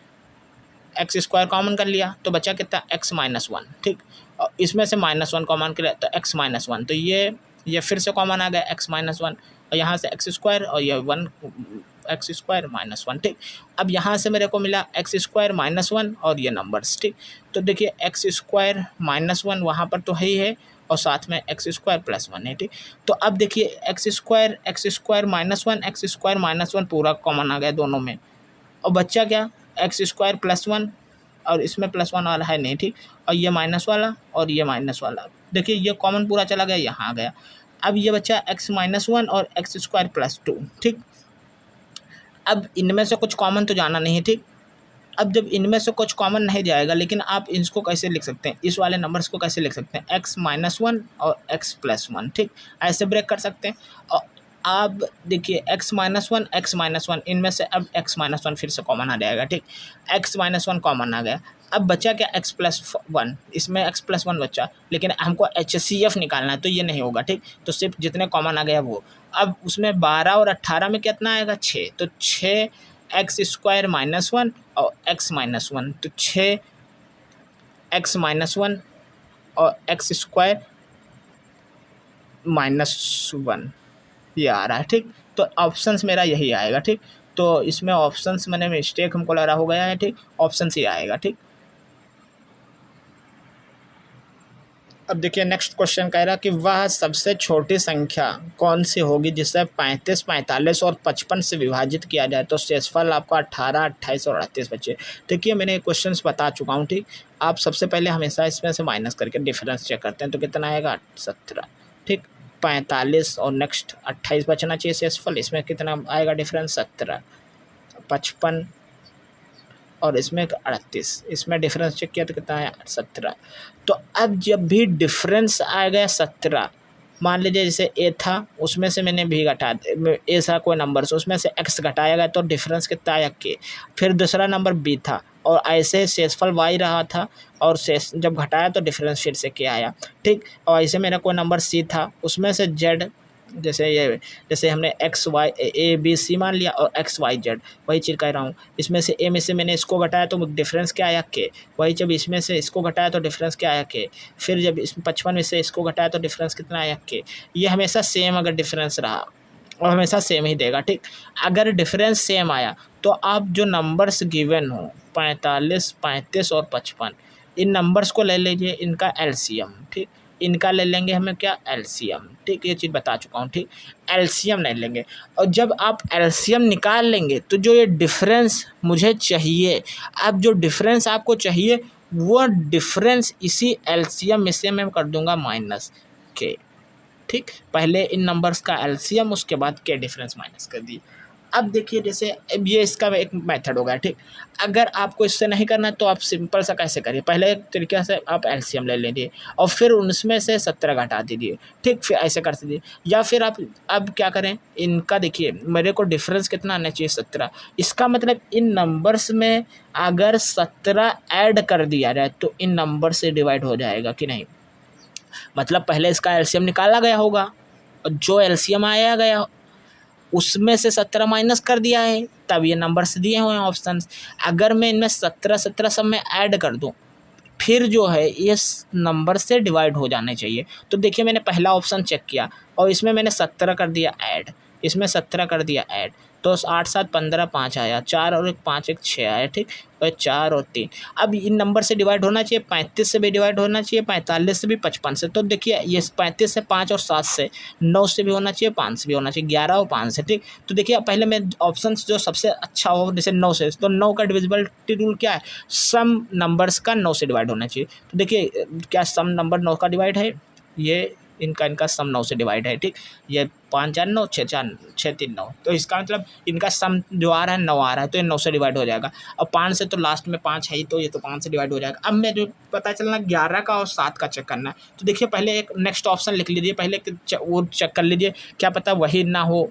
x² कॉमन कर लिया तो बचा कितना x -1, ठीक। और इसमें से -1 कॉमन कर लिया तो x -1, तो ये फिर से कॉमन आ गया x -1 और यहाँ से x² और ये 1 x² -1, ठीक। अब यहाँ से मेरे को मिला x² -1 और ये नंबर्स, ठीक। तो देखिए x² -1 वहाँ पर तो है और साथ में x² +1 है, ठीक। तो अब देखिए x² -1 x² -1 पूरा कॉमन आ गया दोनों में, और बच्चा क्या x² +1 और इसमें +1 वाला है नहीं, ठीक। और ये माइनस वाला और ये माइनस वाला, देखिए ये कॉमन पूरा चला गया, यहाँ आ गया। अब ये बच्चा x -1 और x² +2, ठीक। अब इनमें से कुछ कॉमन तो जाना नहीं है, ठीक। अब जब इनमें से कुछ कॉमन नहीं जाएगा, लेकिन आप इसको कैसे लिख सकते हैं, इस वाले नंबर्स को कैसे लिख सकते हैं, x -1 और x +1, ठीक। ऐसे ब्रेक कर सकते हैं। और अब देखिए x -1 इनमें से अब x -1 फिर से कॉमन आ जाएगा, ठीक। x -1 कॉमन आ गया, अब बचा क्या x +1, इसमें x +1 बचा, लेकिन हमको HCF निकालना है तो ये नहीं होगा, ठीक। तो सिर्फ जितने कॉमन आ गया वो, अब उसमें 12 और 18 में कितना आएगा 6, तो 6 x² -1 और x -1, तो 6 x -1 और x² -1 ये आ रहा है, ठीक। तो ऑप्शंस मेरा यही आएगा, ठीक। तो इसमें ऑप्शंस मैंने मिस्टेक हमको लग रहा हो गया है, ठीक। ऑप्शन ही आएगा, ठीक। अब देखिए नेक्स्ट क्वेश्चन कह रहा कि वह सबसे छोटी संख्या कौन सी होगी जिसे 35, 45 और 55 से विभाजित किया जाए तो शेषफल आपका 18, 28 और 38 बचे। देखिए मैंने क्वेश्चंस बता चुका हूँ, ठीक। आप सबसे पहले हमेशा इसमें से माइनस करके डिफरेंस चेक करते हैं तो कितना आएगा 17, ठीक। 45 और नेक्स्ट 28 बचना चाहिए शेषफल, इसमें कितना आएगा डिफरेंस 17, 55 और इसमें 38, इसमें डिफरेंस चेक किया तो कितना है 17। तो अब जब भी डिफरेंस आ गया 17, मान लीजिए जैसे ए था उसमें से मैंने भी घटा ए था कोई नंबर से, उसमें से एक्स घटाया गया तो डिफरेंस कितना आया के। फिर दूसरा नंबर बी था और ऐसे शेषफल वाई रहा था और शेष जब घटाया तो डिफरेंस फिर से क्या आया, ठीक। और ऐसे मेरा कोई नंबर सी था उसमें से जेड, जैसे हमने X Y A B C मान लिया और एक्स वाई जेड, वही चीज़ कह रहा हूँ। इसमें से ए में से मैंने इसको घटाया तो डिफरेंस क्या आया के, वही जब इसमें से इसको घटाया तो डिफरेंस क्या आया के। फिर जब इस 55 में से इसको घटाया तो डिफरेंस कितना आया के। ये हमेशा सेम अगर डिफरेंस रहा और हमेशा सेम ही देगा, ठीक। अगर डिफरेंस सेम आया तो आप जो नंबर्स गिवन हो 45, 35 और 55, इन नंबर्स को ले लीजिए, इनका एलसीएम, ठीक। इनका ले लेंगे हमें क्या एलसीएम, ठीक। ये चीज़ बता चुका हूँ, ठीक। एलसीएम नहीं लेंगे और जब आप एलसीएम निकाल लेंगे तो जो ये डिफरेंस मुझे चाहिए, अब जो डिफरेंस आपको चाहिए वो डिफरेंस इसी एलसीएम में से मैं कर दूंगा माइनस के, ठीक। पहले इन नंबर्स का एलसीएम उसके बाद के डिफरेंस माइनस कर दिए। अब देखिए जैसे अब ये इसका एक मेथड होगा, ठीक। अगर आपको इससे नहीं करना तो आप सिंपल सा कैसे करिए, पहले एक तरीके से आप एलसीएम ले लीजिए और फिर उनमें से 17 घटा दीजिए, ठीक। फिर ऐसे कर दीजिए या फिर आप अब क्या करें, इनका देखिए मेरे को डिफरेंस कितना आना चाहिए 17, इसका मतलब इन नंबर्स में अगर 17 ऐड कर दिया जाए तो इन नंबर से डिवाइड हो जाएगा कि नहीं। मतलब पहले इसका एलसीएम निकाला गया होगा और जो एलसीएम आया गया उसमें से 17 माइनस कर दिया है, तब ये नंबर्स दिए हुए हैं ऑप्शन। अगर मैं इनमें 17 सब में ऐड कर दूं फिर जो है ये नंबर से डिवाइड हो जाने चाहिए। तो देखिए मैंने पहला ऑप्शन चेक किया और इसमें मैंने 17 कर दिया ऐड, इसमें 17 कर दिया ऐड, तो 8, 7, 15, 5 आया, 4 और 1, 5, 1, 6 आया, ठीक। और 4 और 3 अब इन नंबर से डिवाइड होना चाहिए, 35 से भी डिवाइड होना चाहिए, 45 से भी, 55 से। तो देखिए ये 35 से, 5 और 7 से, 9 से भी होना चाहिए, 5 से भी होना चाहिए, 11 और 5 से, ठीक। तो देखिए पहले मैं ऑप्शन जो सबसे अच्छा हो जैसे 9 से, तो 9 का डिविजिबिलिटी रूल क्या है, सम नंबर्स का 9 से डिवाइड होना चाहिए। तो देखिए क्या सम नंबर 9 का डिवाइड है, ये इनका सम 9 से डिवाइड है, ठीक। ये 5, 4, 9, 6, 4, 6, 3, 9, तो इसका मतलब इनका सम जो आ रहा है 9 आ रहा है, तो ये 9 से डिवाइड हो जाएगा। और 5 से तो लास्ट में 5 है ही, तो ये तो 5 से डिवाइड हो जाएगा। अब मैं जो पता चलना 11 का और 7 का चेक करना है, तो देखिए पहले एक नेक्स्ट ऑप्शन लिख लीजिए, पहले वो चेक कर लीजिए, क्या पता वही ना हो,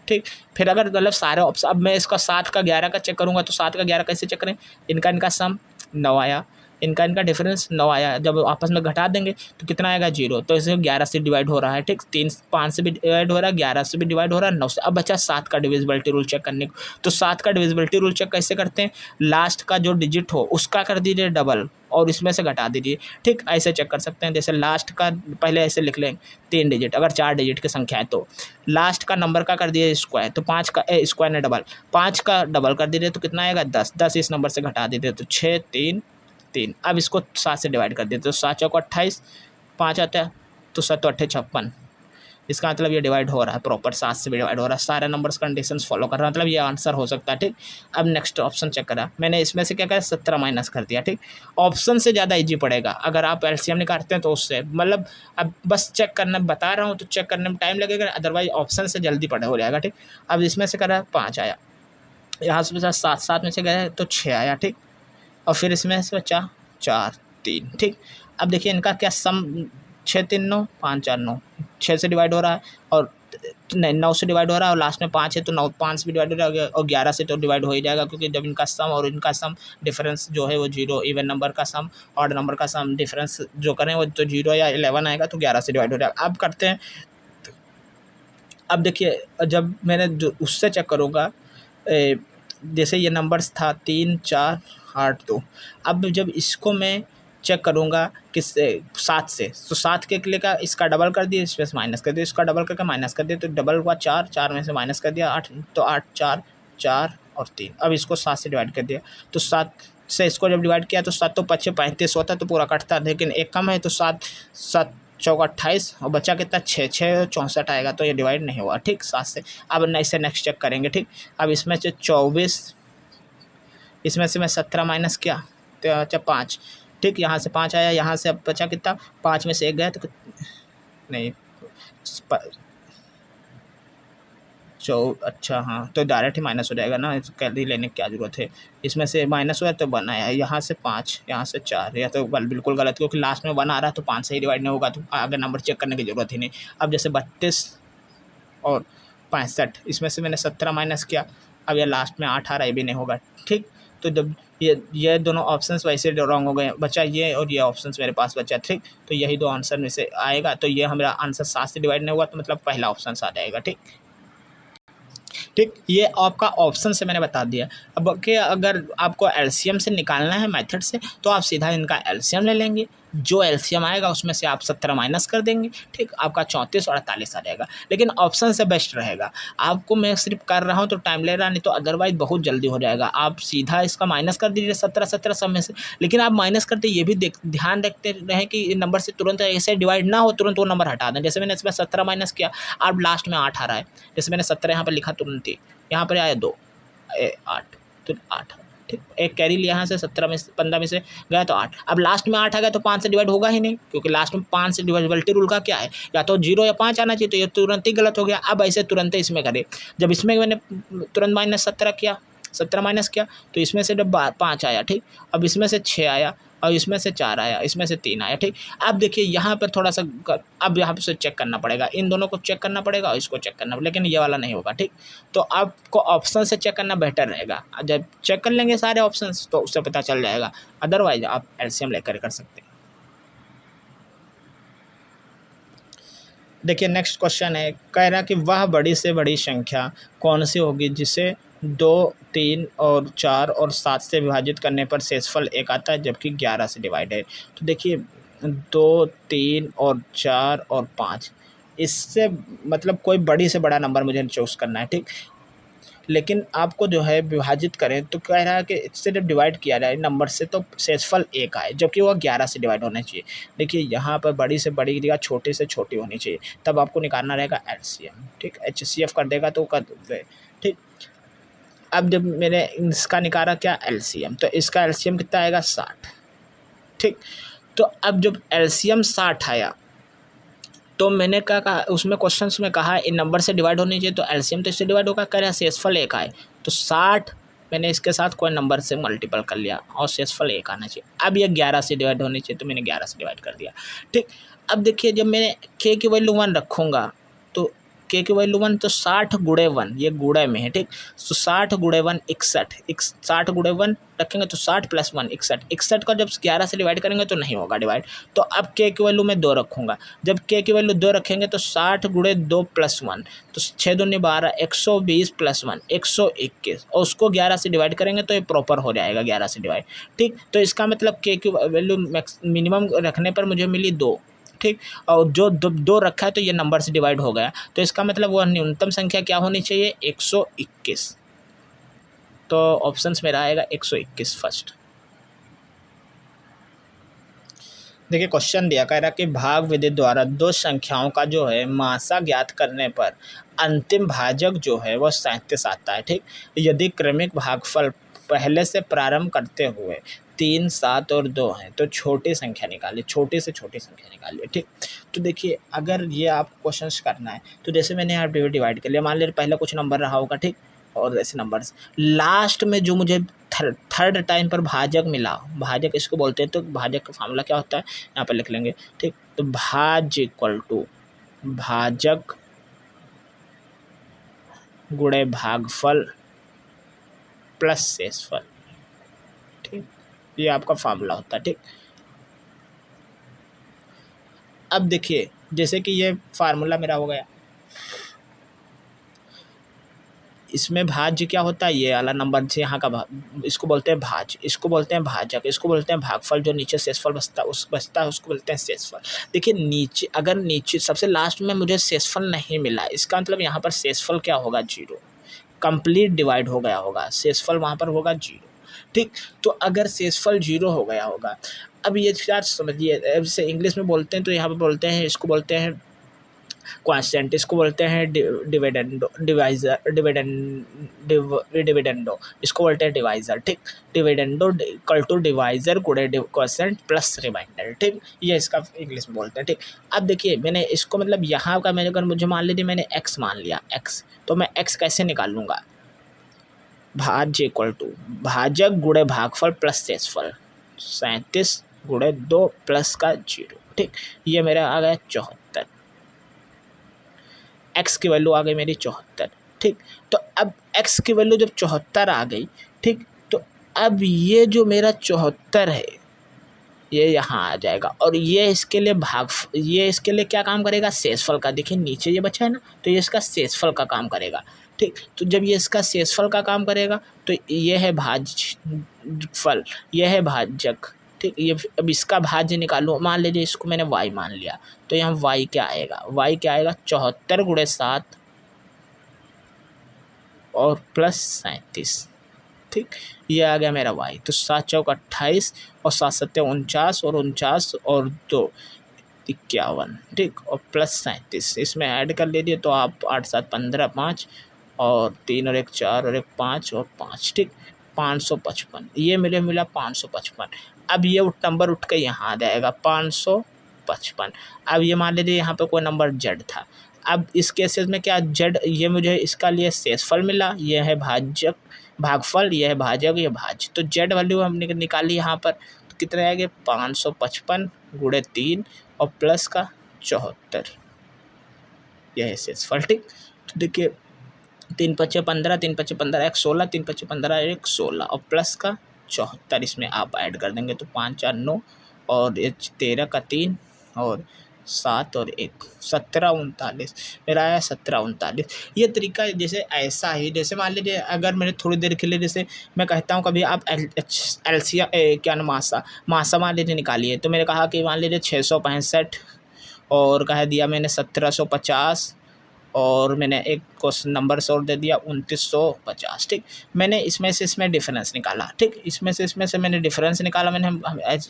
ठीक। फिर अगर मतलब सारे ऑप्शन, अब मैं इसका 7 का 11 का चेक करूँगा तो 7 का 11 कैसे चेक करें, इनका सम 9 आया, इनका डिफरेंस 9 आया, जब आपस में घटा देंगे तो कितना आएगा 0, तो इसे 11 से डिवाइड हो रहा है, ठीक। 3, 5 से भी डिवाइड हो रहा है, 11 से भी डिवाइड हो रहा है, 9 से। अब बचा 7 का डिविजिबिलिटी रूल चेक करने को, तो 7 का डिविजिबिलिटी रूल चेक कैसे करते हैं, लास्ट का जो डिजिट हो उसका कर दीजिए डबल और इसमें से घटा दीजिए, ठीक। ऐसे चेक कर सकते हैं, जैसे लास्ट का पहले ऐसे लिख लें 3 डिजिट, अगर 4 डिजिट की संख्या है तो लास्ट का नंबर का कर दिए स्क्वायर, तो 5 का स्क्वायर ने डबल, 5 का डबल कर दीजिए तो कितना आएगा 10, 10 इस नंबर से घटा दीजिए तो 6, 3, 3। अब इसको 7 से डिवाइड कर देते तो 7 चौको 28, 5 आता है तो 7 8 56, इसका मतलब ये डिवाइड हो रहा है प्रॉपर, 7 से भी डिवाइड हो रहा है, सारे नंबर्स कंडीशंस फॉलो कर रहा है, मतलब ये आंसर हो सकता है, ठीक। अब नेक्स्ट ऑप्शन चेक करा मैंने, इसमें से क्या करा 17 माइनस कर दिया, ठीक। ऑप्शन से ज़्यादा इजी पड़ेगा अगर आप एलसीएम निकालते हैं तो उससे, मतलब अब बस चेक करना बता रहा हूँ तो चेक करने में टाइम लगेगा, अदरवाइज ऑप्शन से जल्दी पड़े हो जाएगा, ठीक। अब इसमें से करा 5 आया, यहाँ से बचा 7, 7 में से गया तो 6 आया, ठीक। और फिर इसमें से बचा 4, 3, ठीक। अब देखिए इनका क्या सम 6, 3, 9, 5, 4, 9, 6 से डिवाइड हो रहा है और 9 से डिवाइड हो रहा है और लास्ट में 5 है तो 9, 5 से भी डिवाइड हो रहा है और 11 से तो डिवाइड हो ही जाएगा, क्योंकि जब इनका सम और इनका सम डिफरेंस जो है वो 0, इवन नंबर का सम ऑड नंबर का सम डिफरेंस जो करें वो तो 0 या 11 आएगा तो 11 से डिवाइड हो जाएगा। अब करते हैं, अब देखिए जब मैंने जो उससे चेक करूँगा, जैसे ये नंबर्स था 3, 4, 8, 2, अब जब इसको मैं चेक करूँगा किस 7 से, तो 7 के लिए का इसका डबल कर दिया, इसमें से माइनस कर दिया, इसका डबल करके माइनस कर दिया, तो डबल हुआ 4, 4 में से माइनस कर दिया 8, तो 8, 4, 4 और 3। अब इसको 7 से डिवाइड कर दिया तो 7 से इसको जब डिवाइड किया तो 7 तो 5 35 होता तो पूरा कटता, लेकिन एक कम है तो 7 7 चौका 28 और बचा कितना 6 6 64 आएगा, तो ये डिवाइड नहीं हुआ। ठीक, 7 से। अब इससे नेक्स्ट चेक करेंगे। ठीक, अब इसमें से 24, इसमें से मैं 17 माइनस किया तो अच्छा 5। ठीक, यहाँ से 5 आया, यहाँ से अब बचा कितना, 5 में से 1 गया तो नहीं अच्छा हाँ, तो डायरेक्ट ही माइनस हो जाएगा ना, कैलरी लेने की क्या ज़रूरत है। इसमें से माइनस हुआ तो 1 आया, यहाँ से 5, यहाँ से 4, या तो बिल्कुल गलत, क्योंकि लास्ट में 1 आ रहा है तो 5 से ही डिवाइड नहीं होगा, तो आगे नंबर चेक करने की ज़रूरत ही नहीं। अब जैसे 32 और 65, इसमें से मैंने 17 माइनस किया, अब ये लास्ट में 8 आ रहा है, ये भी नहीं होगा। ठीक, तो जब ये दोनों ऑप्शंस वैसे रॉन्ग हो गए, बचा ये और ये ऑप्शंस मेरे पास बचा। ठीक, तो यही दो आंसर में से आएगा, तो ये हमारा आंसर 7 से डिवाइड नहीं हुआ, तो मतलब पहला ऑप्शन आ जाएगा। ठीक, ठीक, ये आपका ऑप्शन से मैंने बता दिया। अब कि अगर आपको एलसीएम से निकालना है मेथड से, तो आप सीधा इनका एलसीएम ले लेंगे, जो एलसीएम आएगा उसमें से आप 17 माइनस कर देंगे। ठीक, आपका 34 और 48 आ जाएगा, लेकिन ऑप्शन से बेस्ट रहेगा। आपको मैं सिर्फ कर रहा हूँ तो टाइम ले रहा, नहीं तो अदरवाइज बहुत जल्दी हो जाएगा। आप सीधा इसका माइनस कर दीजिए 17 सब में से, लेकिन आप माइनस करते ये भी ध्यान रखते रहें कि नंबर से तुरंत ऐसे डिवाइड ना हो, तुरंत वो नंबर हटा दें। जैसे मैंने इसमें 17 माइनस किया, अब लास्ट में 8 आ रहा है, जैसे मैंने 17 यहाँ पर लिखा तुरंत ही, यहाँ पर आया 2 8, तो 8। ठीक, एक कैरी लिया यहाँ से 17 में 15 में से गया तो 8, अब लास्ट में 8 आ गया तो 5 से डिवाइड होगा ही नहीं, क्योंकि लास्ट में 5 से डिवाइडेबिलिटी रूल का क्या है, या तो 0 या 5 आना चाहिए, तो ये तुरंत ही गलत हो गया। अब ऐसे तुरंत ही इसमें करें, जब इसमें मैंने तुरंत माइनस 17 किया, 17 माइनस किया, तो इसमें से जब 5 आया। ठीक, अब इसमें से 6 आया और इसमें से 4 आया, इसमें से 3 आया। ठीक, अब देखिए यहाँ पर थोड़ा सा अब यहाँ से चेक करना पड़ेगा, इन दोनों को चेक करना पड़ेगा और इसको चेक करना पड़ेगा, लेकिन ये वाला नहीं होगा। ठीक, तो आपको ऑप्शन से चेक करना बेहतर रहेगा, जब चेक कर लेंगे सारे ऑप्शन तो उससे पता चल जाएगा, अदरवाइज आप एलसीएम लेकर कर सकते हैं। देखिए नेक्स्ट क्वेश्चन है, कह रहा कि वह बड़ी से बड़ी संख्या कौन सी होगी जिसे 2, 3 और 4 और 7 से विभाजित करने पर शेषफल 1 आता है, जबकि 11 से डिवाइड है। तो देखिए 2, 3 और 4 और 5, इससे मतलब कोई बड़ी से बड़ा नंबर मुझे चूज़ करना है। ठीक, लेकिन आपको जो है विभाजित करें तो कह रहा है कि इससे जब डिवाइड किया जाए नंबर से तो शेषफल 1 आए, जबकि वह 11 से डिवाइड होना चाहिए। देखिए यहाँ पर बड़ी से बड़ी जगह छोटी से छोटी होनी चाहिए, तब आपको निकालना रहेगा एलसीएम। ठीक, एचसीएफ कर देगा तो कर दे। ठीक, अब जब मैंने इसका निकाला क्या एलसीएम, तो इसका एलसीएम कितना आएगा 60। ठीक, तो अब जब एलसीएम 60 आया तो मैंने क्या कहा, उसमें क्वेश्चंस में कहा इन नंबर से डिवाइड होनी चाहिए, तो एलसीएम तो इससे डिवाइड होगा, कह रहा है शेषफल 1 आए, तो 60 मैंने इसके साथ कोई नंबर से मल्टीपल कर लिया और शेषफल 1 आना चाहिए। अब ये 11 से डिवाइड होनी चाहिए, तो मैंने 11 से डिवाइड कर दिया। ठीक, अब देखिए जब मैंने k की वैल्यू 1 रखूँगा तो k की वैल्यू 1, तो 60 गुणे 1, ये गुणे में है। ठीक, तो 60 गुणे 1 61, 60 गुणे 1 रखेंगे तो 60 + 1 61, 61 का जब 11 से डिवाइड करेंगे तो नहीं होगा डिवाइड, तो अब k की वैल्यू मैं 2 रखूँगा। जब k की वैल्यू 2 रखेंगे तो 60 गुणे 2 + 1, तो 6 दूनी 12, 120 + 1 121, और उसको 11 से डिवाइड करेंगे तो ये प्रॉपर हो जाएगा 11 से डिवाइड। ठीक, तो इसका मतलब k की वैल्यू मिनिमम रखने पर मुझे मिली 2। ठीक, और जो 2 रखा है तो ये नंबर से डिवाइड हो गया, तो इसका मतलब वह न्यूनतम संख्या क्या होनी चाहिए 121, तो ऑप्शंस मेरा आएगा 121 फर्स्ट। देखिए क्वेश्चन दिया, कह रहा कि भाग विधि द्वारा दो संख्याओं का जो है मासा ज्ञात करने पर अंतिम भाजक जो है वह 37 आता है। ठीक, यदि क्रमिक भागफल पहले से प्रारंभ करते हुए 3, 7 और 2 हैं तो छोटी संख्या निकालिए, छोटी से छोटी संख्या निकालिए। ठीक, तो देखिए अगर ये आपको क्वेश्चन करना है तो जैसे मैंने यहाँ डिवाइड कर लिया, मान लीजिए पहले कुछ नंबर रहा होगा। ठीक, और ऐसे नंबर्स लास्ट में जो मुझे थर्ड टाइम पर भाजक मिला, भाजक इसको बोलते हैं, तो भाजक का फार्मूला क्या होता है यहाँ पर लिख लेंगे। ठीक, तो भाज इक्वल टू भाजक गुणे भागफल प्लस शेषफल। ठीक, ये आपका फार्मूला होता है। ठीक, अब देखिए जैसे कि ये फार्मूला मेरा हो गया, इसमें भाज्य क्या होता है, ये वाला नंबर से यहाँ का इसको बोलते हैं भाज, इसको बोलते हैं भाजक, इसको बोलते हैं भागफल, जो नीचे शेषफल बचता है उसको बोलते हैं शेषफल। देखिए नीचे अगर नीचे सबसे लास्ट में मुझे शेषफल नहीं मिला, इसका मतलब यहाँ पर शेषफल क्या होगा 0, कंप्लीट डिवाइड हो गया होगा, शेषफल वहाँ पर होगा 0। ठीक। तो अगर शेषफल 0 हो गया होगा, अब ये चार समझिए, जैसे इंग्लिश में बोलते हैं तो यहाँ पे बोलते हैं, इसको बोलते हैं क्वांस्टेंट, इसको बोलते हैं डिविडेंडो, डिविडेंडो, इसको बोलते हैं डिवाइजर, ठीक। डिविडेंडो इक्वल टू डिवाइजर गुणे क्वांस्टेंट प्लस रिमाइंडर, ठीक। ये इसका इंग्लिश में बोलते हैं, ठीक। अब देखिए मैंने इसको मतलब यहाँ का मैंने, अगर मुझे मान लीजिए मैंने x मान लिया, x, तो मैं x कैसे निकाल लूँगा, भाज्य इक्वल टू भाजक गुणे भागफल प्लस शेषफल, 37 गुणे 2 प्लस का 0, ठीक। ये मेरा आ गया 74, x की वैल्यू आ गई मेरी 74, ठीक। तो अब x की वैल्यू जब 74 आ गई, ठीक, तो अब ये जो मेरा 74 है ये यहाँ आ जाएगा, और ये इसके लिए ये इसके लिए क्या काम करेगा, शेषफल का। देखिए नीचे ये बचा है ना, तो ये इसका शेषफल का काम करेगा, ठीक। तो जब ये इसका शेषफल का काम करेगा तो ये है भाजफल, ये है भाजक, ठीक। ये अब इसका भाज्य निकालूँ, मान लीजिए इसको मैंने y मान लिया, तो यहाँ y क्या आएगा, y क्या आएगा 74 गुणे 7 और प्लस 37, ठीक। ये आ गया मेरा y, तो 7 चौक 28 और 7 सत्ते 49 और 49 और 2 51, ठीक, और प्लस 37 इसमें ऐड कर लीजिए तो आप 8 7 15 5 और 3 और 1 4 और 1 5 और 5, ठीक, 555, ये मेरे मिला 555। अब ये नंबर उठ के यहाँ आ जाएगा 555। अब ये मान लीजिए यहाँ पे कोई नंबर जेड था, अब इस केसेस में क्या जेड, ये मुझे इसका लिए शेषफल मिला, ये है भाजक भागफल, ये है भाजक, ये भाज्य, तो जेड वैल्यू हमने निकाली यहाँ पर, तो कितने आएंगे 555 गुणे 3 और प्लस का 74, यह है शेषफल, ठीक। तो देखिए 3 5 15, 3 5 15 1 16, 3 5 15 1 16 और प्लस का 74 इसमें आप ऐड कर देंगे तो 5 4 9 और 13 का 3 और 7 और 1 17 39, मेरा आया 17 39। ये तरीका जैसे ऐसा ही, जैसे मान लीजिए अगर मैंने थोड़ी देर के लिए, जैसे मैं कहता हूँ कभी आप एलसीएम क्या ना मासा मान लीजिए निकालिए, तो मैंने कहा कि मान लीजिए 665 और कह दिया मैंने 1750 और मैंने एक क्वेश्चन नंबर से और दे दिया 2950, ठीक। मैंने इसमें से इसमें डिफरेंस निकाला, ठीक, इसमें से मैंने डिफरेंस निकाला। मैंने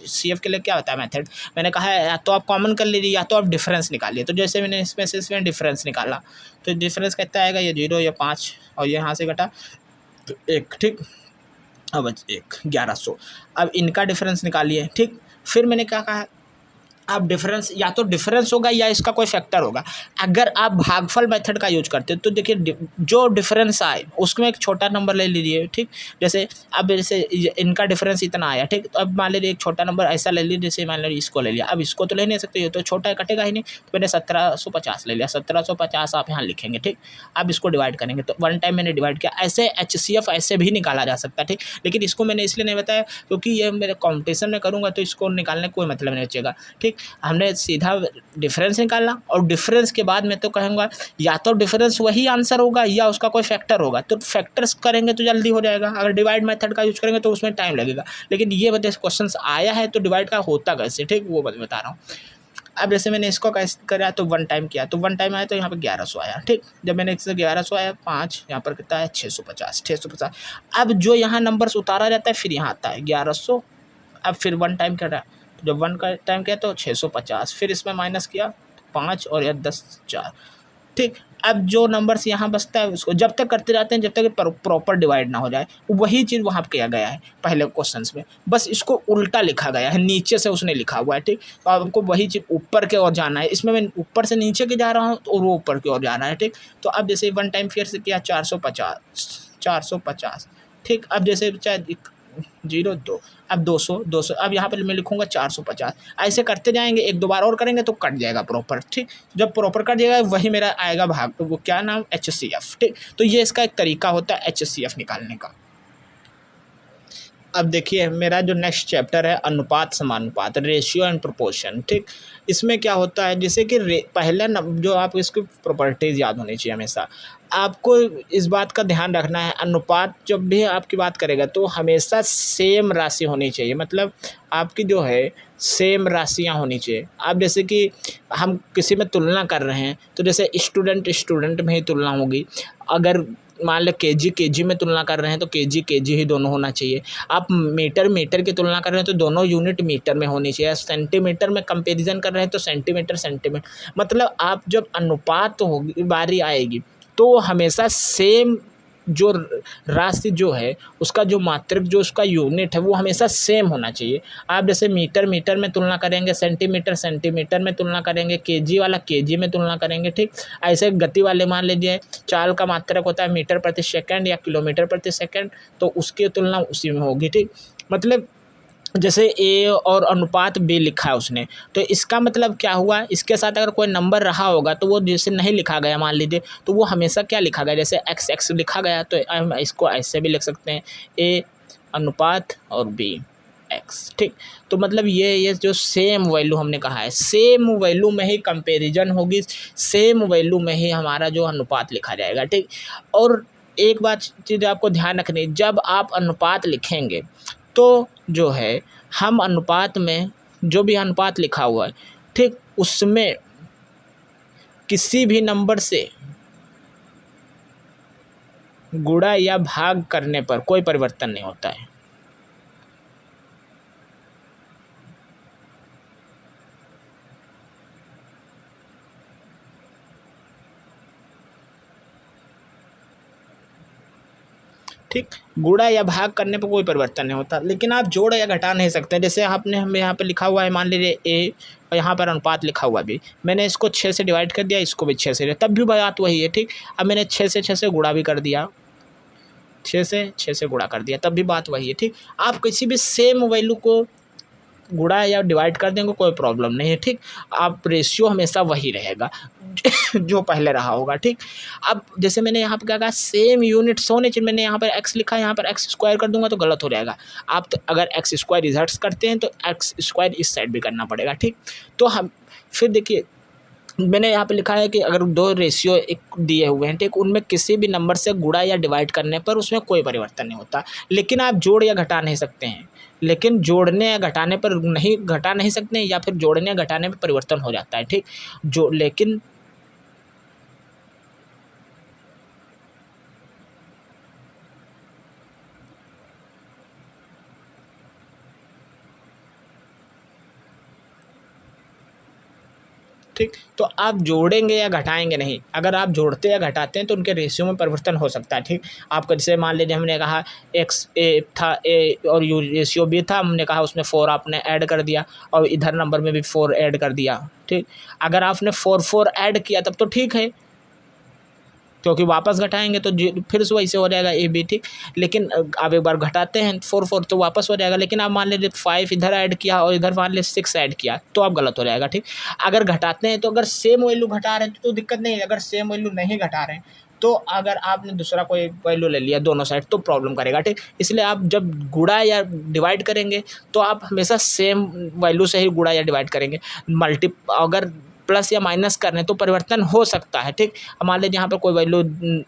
CF के लिए क्या होता है मेथड, मैंने कहा है या तो आप कॉमन कर लीजिए या तो आप डिफरेंस निकालिए, तो जैसे मैंने इसमें से इसमें डिफरेंस निकाला तो डिफरेंस कितना आएगा, ये 0 ये 5 और ये यहाँ से घटा तो 1, ठीक। अब 1 1100, अब इनका डिफरेंस निकालिए, ठीक। फिर मैंने क्या कहा, आप डिफरेंस या तो डिफरेंस होगा या इसका कोई फैक्टर होगा। अगर आप भागफल मेथड का यूज करते हो तो देखिए जो डिफरेंस आए उसमें एक छोटा नंबर ले लीजिए, ठीक। जैसे अब जैसे इनका डिफरेंस इतना आया, ठीक, तो अब मान लीजिए एक छोटा नंबर ऐसा ले लीजिए, जैसे मान लीजिए इसको ले लिया, अब इसको तो ले नहीं सकते, ये तो छोटा है कटेगा ही नहीं, तो मैंने 1750 ले लिया, 1750 आप यहाँ लिखेंगे, ठीक। अब इसको डिवाइड करेंगे तो 1 टाइम मैंने डिवाइड किया, ऐसे HCF ऐसे भी निकाला जा सकता है, ठीक। लेकिन इसको मैंने इसलिए नहीं बताया क्योंकि ये मेरे कॉम्पिटिशन में करूँगा तो इसको निकालने कोई मतलब नहीं बचेगा, ठीक। हमने सीधा डिफरेंस निकालना और डिफरेंस के बाद मैं तो कहूँगा या तो डिफरेंस वही आंसर होगा या उसका कोई फैक्टर होगा, तो फैक्टर्स करेंगे तो जल्दी हो जाएगा, अगर डिवाइड मेथड का यूज करेंगे तो उसमें टाइम लगेगा। लेकिन ये वजह से क्वेश्चन आया है तो डिवाइड का होता कैसे, ठीक, वो बता रहा हूँ। अब जैसे मैंने इसको कैसे करा तो 1 टाइम किया तो 1 टाइम आया तो यहाँ पे 1100 आया, ठीक। जब मैंने इससे 1100 आया 5 यहाँ पर कितना है 650। अब जो यहाँ नंबर्स उतारा जाता है फिर यहाँ आता है 1100, अब फिर 1 टाइम कर रहा है, जब 1 का टाइम किया तो 650, फिर इसमें माइनस किया 5 और यह 10 4, ठीक। अब जो नंबर्स यहाँ बचता है उसको जब तक करते जाते हैं जब तक प्रॉपर डिवाइड ना हो जाए, वही चीज़ वहाँ पे किया गया है पहले क्वेश्चंस में, बस इसको उल्टा लिखा गया है, नीचे से उसने लिखा हुआ है, ठीक। तो आपको वही चीज़ ऊपर की ओर जाना है, इसमें मैं ऊपर से नीचे के जा रहा हूँ और वो ऊपर की ओर जा रहा है, ठीक। तो अब जैसे 1 टाइम फिर से किया 450, ठीक। अब जैसे चाहे 0 2, अब 200, अब यहाँ पर मैं लिखूँगा 450, ऐसे करते जाएंगे, 1 2 बार और करेंगे तो कट जाएगा प्रॉपर, ठीक। जब प्रॉपर कट जाएगा वही मेरा आएगा भाग, तो वो क्या नाम HCF, ठीक। तो ये इसका एक तरीका होता है HCF निकालने का। अब देखिए मेरा जो नेक्स्ट चैप्टर है अनुपात समानुपात, रेशियो एंड प्रोपोर्शन, ठीक। इसमें क्या होता है जैसे कि पहला जो आप इसकी प्रॉपर्टीज़ याद होनी चाहिए हमेशा, आपको इस बात का ध्यान रखना है अनुपात जब भी आपकी बात करेगा तो हमेशा सेम राशि होनी चाहिए, मतलब आपकी जो है सेम राशियाँ होनी चाहिए। आप जैसे कि हम किसी में तुलना कर रहे हैं तो जैसे स्टूडेंट में ही तुलना होगी, अगर मान लें केजी में तुलना कर रहे हैं तो केजी ही दोनों होना चाहिए। आप मीटर की तुलना कर रहे हैं तो दोनों यूनिट मीटर में होनी चाहिए। सेंटीमीटर में कंपैरिजन कर रहे हैं तो सेंटीमीटर। मतलब आप जब अनुपात होगी बारी आएगी तो हमेशा सेम जो राशि जो है उसका जो मात्रक जो उसका यूनिट है वो हमेशा सेम होना चाहिए। आप जैसे मीटर में तुलना करेंगे, सेंटीमीटर में तुलना करेंगे, केजी वाला केजी में तुलना करेंगे, ठीक। ऐसे गति वाले मान लीजिए चाल का मात्रक होता है मीटर प्रति सेकंड या किलोमीटर प्रति सेकंड, तो उसकी तुलना उसी में होगी, ठीक। मतलब जैसे ए और अनुपात बी लिखा है उसने, तो इसका मतलब क्या हुआ, इसके साथ अगर कोई नंबर रहा होगा तो वो जैसे नहीं लिखा गया मान लीजिए, तो वो हमेशा क्या लिखा गया, जैसे एक्स लिखा गया तो हम इसको ऐसे भी लिख सकते हैं, ए अनुपात और बी एक्स, ठीक। तो मतलब ये जो सेम वैल्यू हमने कहा है, सेम वैल्यू में ही कंपैरिजन होगी, सेम वैल्यू में ही हमारा जो अनुपात लिखा जाएगा, ठीक। और एक बात चीज़ आपको ध्यान रखनी, जब आप अनुपात लिखेंगे तो जो है हम अनुपात में जो भी अनुपात लिखा हुआ है, ठीक, उसमें किसी भी नंबर से गुणा या भाग करने पर कोई परिवर्तन नहीं होता है। ठीक, गुणा या भाग करने पर कोई परिवर्तन नहीं होता, लेकिन आप जोड़ या घटा नहीं सकते। जैसे आपने हमें यहाँ पे लिखा हुआ है, मान लीजिए ए और यहाँ पर अनुपात लिखा हुआ भी, मैंने इसको 6 से डिवाइड कर दिया, इसको भी 6 से, तब भी बात वही है, ठीक। अब मैंने 6 से गुणा भी कर दिया, 6 से गुणा कर दिया, तब भी बात वही है, ठीक। आप किसी भी सेम वैल्यू को गुणा या डिवाइड कर देंगे कोई प्रॉब्लम नहीं है, ठीक। आप रेशियो हमेशा वही रहेगा जो पहले रहा होगा, ठीक। अब जैसे मैंने यहाँ पर क्या कहा, सेम यूनिट्स होने चाहिए, मैंने यहाँ पर एक्स लिखा है, यहाँ पर एक्स स्क्वायर कर दूंगा तो गलत हो जाएगा। आप तो अगर एक्स स्क्वायर इधर करते हैं तो एक्स स्क्वायर इस साइड भी करना पड़ेगा, ठीक। तो हम फिर देखिए मैंने यहाँ पे लिखा है कि अगर दो रेशियो एक दिए हुए हैं, ठीक, उनमें किसी भी नंबर से गुणा या डिवाइड करने पर उसमें कोई परिवर्तन नहीं होता, लेकिन आप जोड़ या घटा नहीं सकते हैं। लेकिन जोड़ने या घटाने पर नहीं घटा नहीं सकते हैं, या फिर जोड़ने या घटाने पर परिवर्तन हो जाता है, ठीक। जो लेकिन ठीक, तो आप जोड़ेंगे या घटाएंगे नहीं। अगर आप जोड़ते या घटाते हैं तो उनके रेशियो में परिवर्तन हो सकता है, ठीक। आपको जैसे मान लीजिए हमने कहा एक्स ए था, ए और यू रेशियो बी था, हमने कहा उसमें 4 आपने ऐड कर दिया और इधर नंबर में भी 4 ऐड कर दिया, ठीक। अगर आपने 4 ऐड किया तब तो ठीक है, क्योंकि वापस घटाएंगे तो फिर से वैसे हो जाएगा ए बी, ठीक। लेकिन आप एक बार घटाते हैं 4 तो वापस हो जाएगा, लेकिन आप मान लीजिए 5 इधर ऐड किया और इधर मान लीजिए 6 ऐड किया तो आप गलत हो जाएगा, ठीक। अगर घटाते हैं तो अगर सेम वैल्यू घटा रहे हैं तो दिक्कत नहीं है, अगर सेम वैल्यू नहीं घटा रहे हैं तो अगर आपने दूसरा कोई वैल्यू ले लिया दोनों साइड तो प्रॉब्लम करेगा, ठीक। इसलिए आप जब गुणा या डिवाइड करेंगे तो आप हमेशा सेम वैल्यू से ही गुणा या डिवाइड करेंगे। अगर प्लस या माइनस करने तो परिवर्तन हो सकता है, ठीक। मान लीजिए यहाँ पर कोई वैल्यू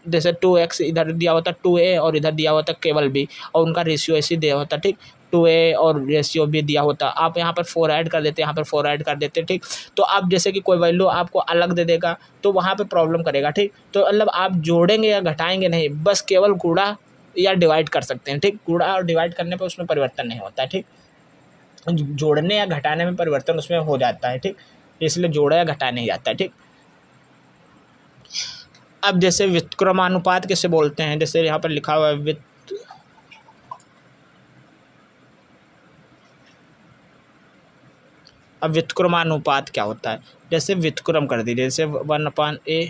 जैसे 2x इधर दिया होता 2a और इधर दिया होता केवल b और उनका रेशियो ऐसे दिया होता, ठीक। 2a और रेशियो b दिया होता, आप यहाँ पर 4 ऐड कर देते, यहाँ पर 4 ऐड कर देते, ठीक। तो आप जैसे कि कोई वैल्यू आपको अलग दे देगा तो वहाँ पर प्रॉब्लम करेगा, ठीक। तो मतलब आप जोड़ेंगे या घटाएंगे नहीं, बस केवल गुणा या डिवाइड कर सकते हैं, ठीक। गुणा और डिवाइड करने पर उसमें परिवर्तन नहीं होता है, ठीक। जोड़ने या घटाने में परिवर्तन उसमें हो जाता है, ठीक। इसलिए जोड़ा या घटा नहीं जाता है, ठीक। अब जैसे व्युत्क्रमानुपात कैसे बोलते हैं, जैसे यहाँ पर लिखा हुआ है अब व्युत्क्रमानुपात क्या होता है, जैसे व्युत्क्रम कर दीजिए, जैसे 1/a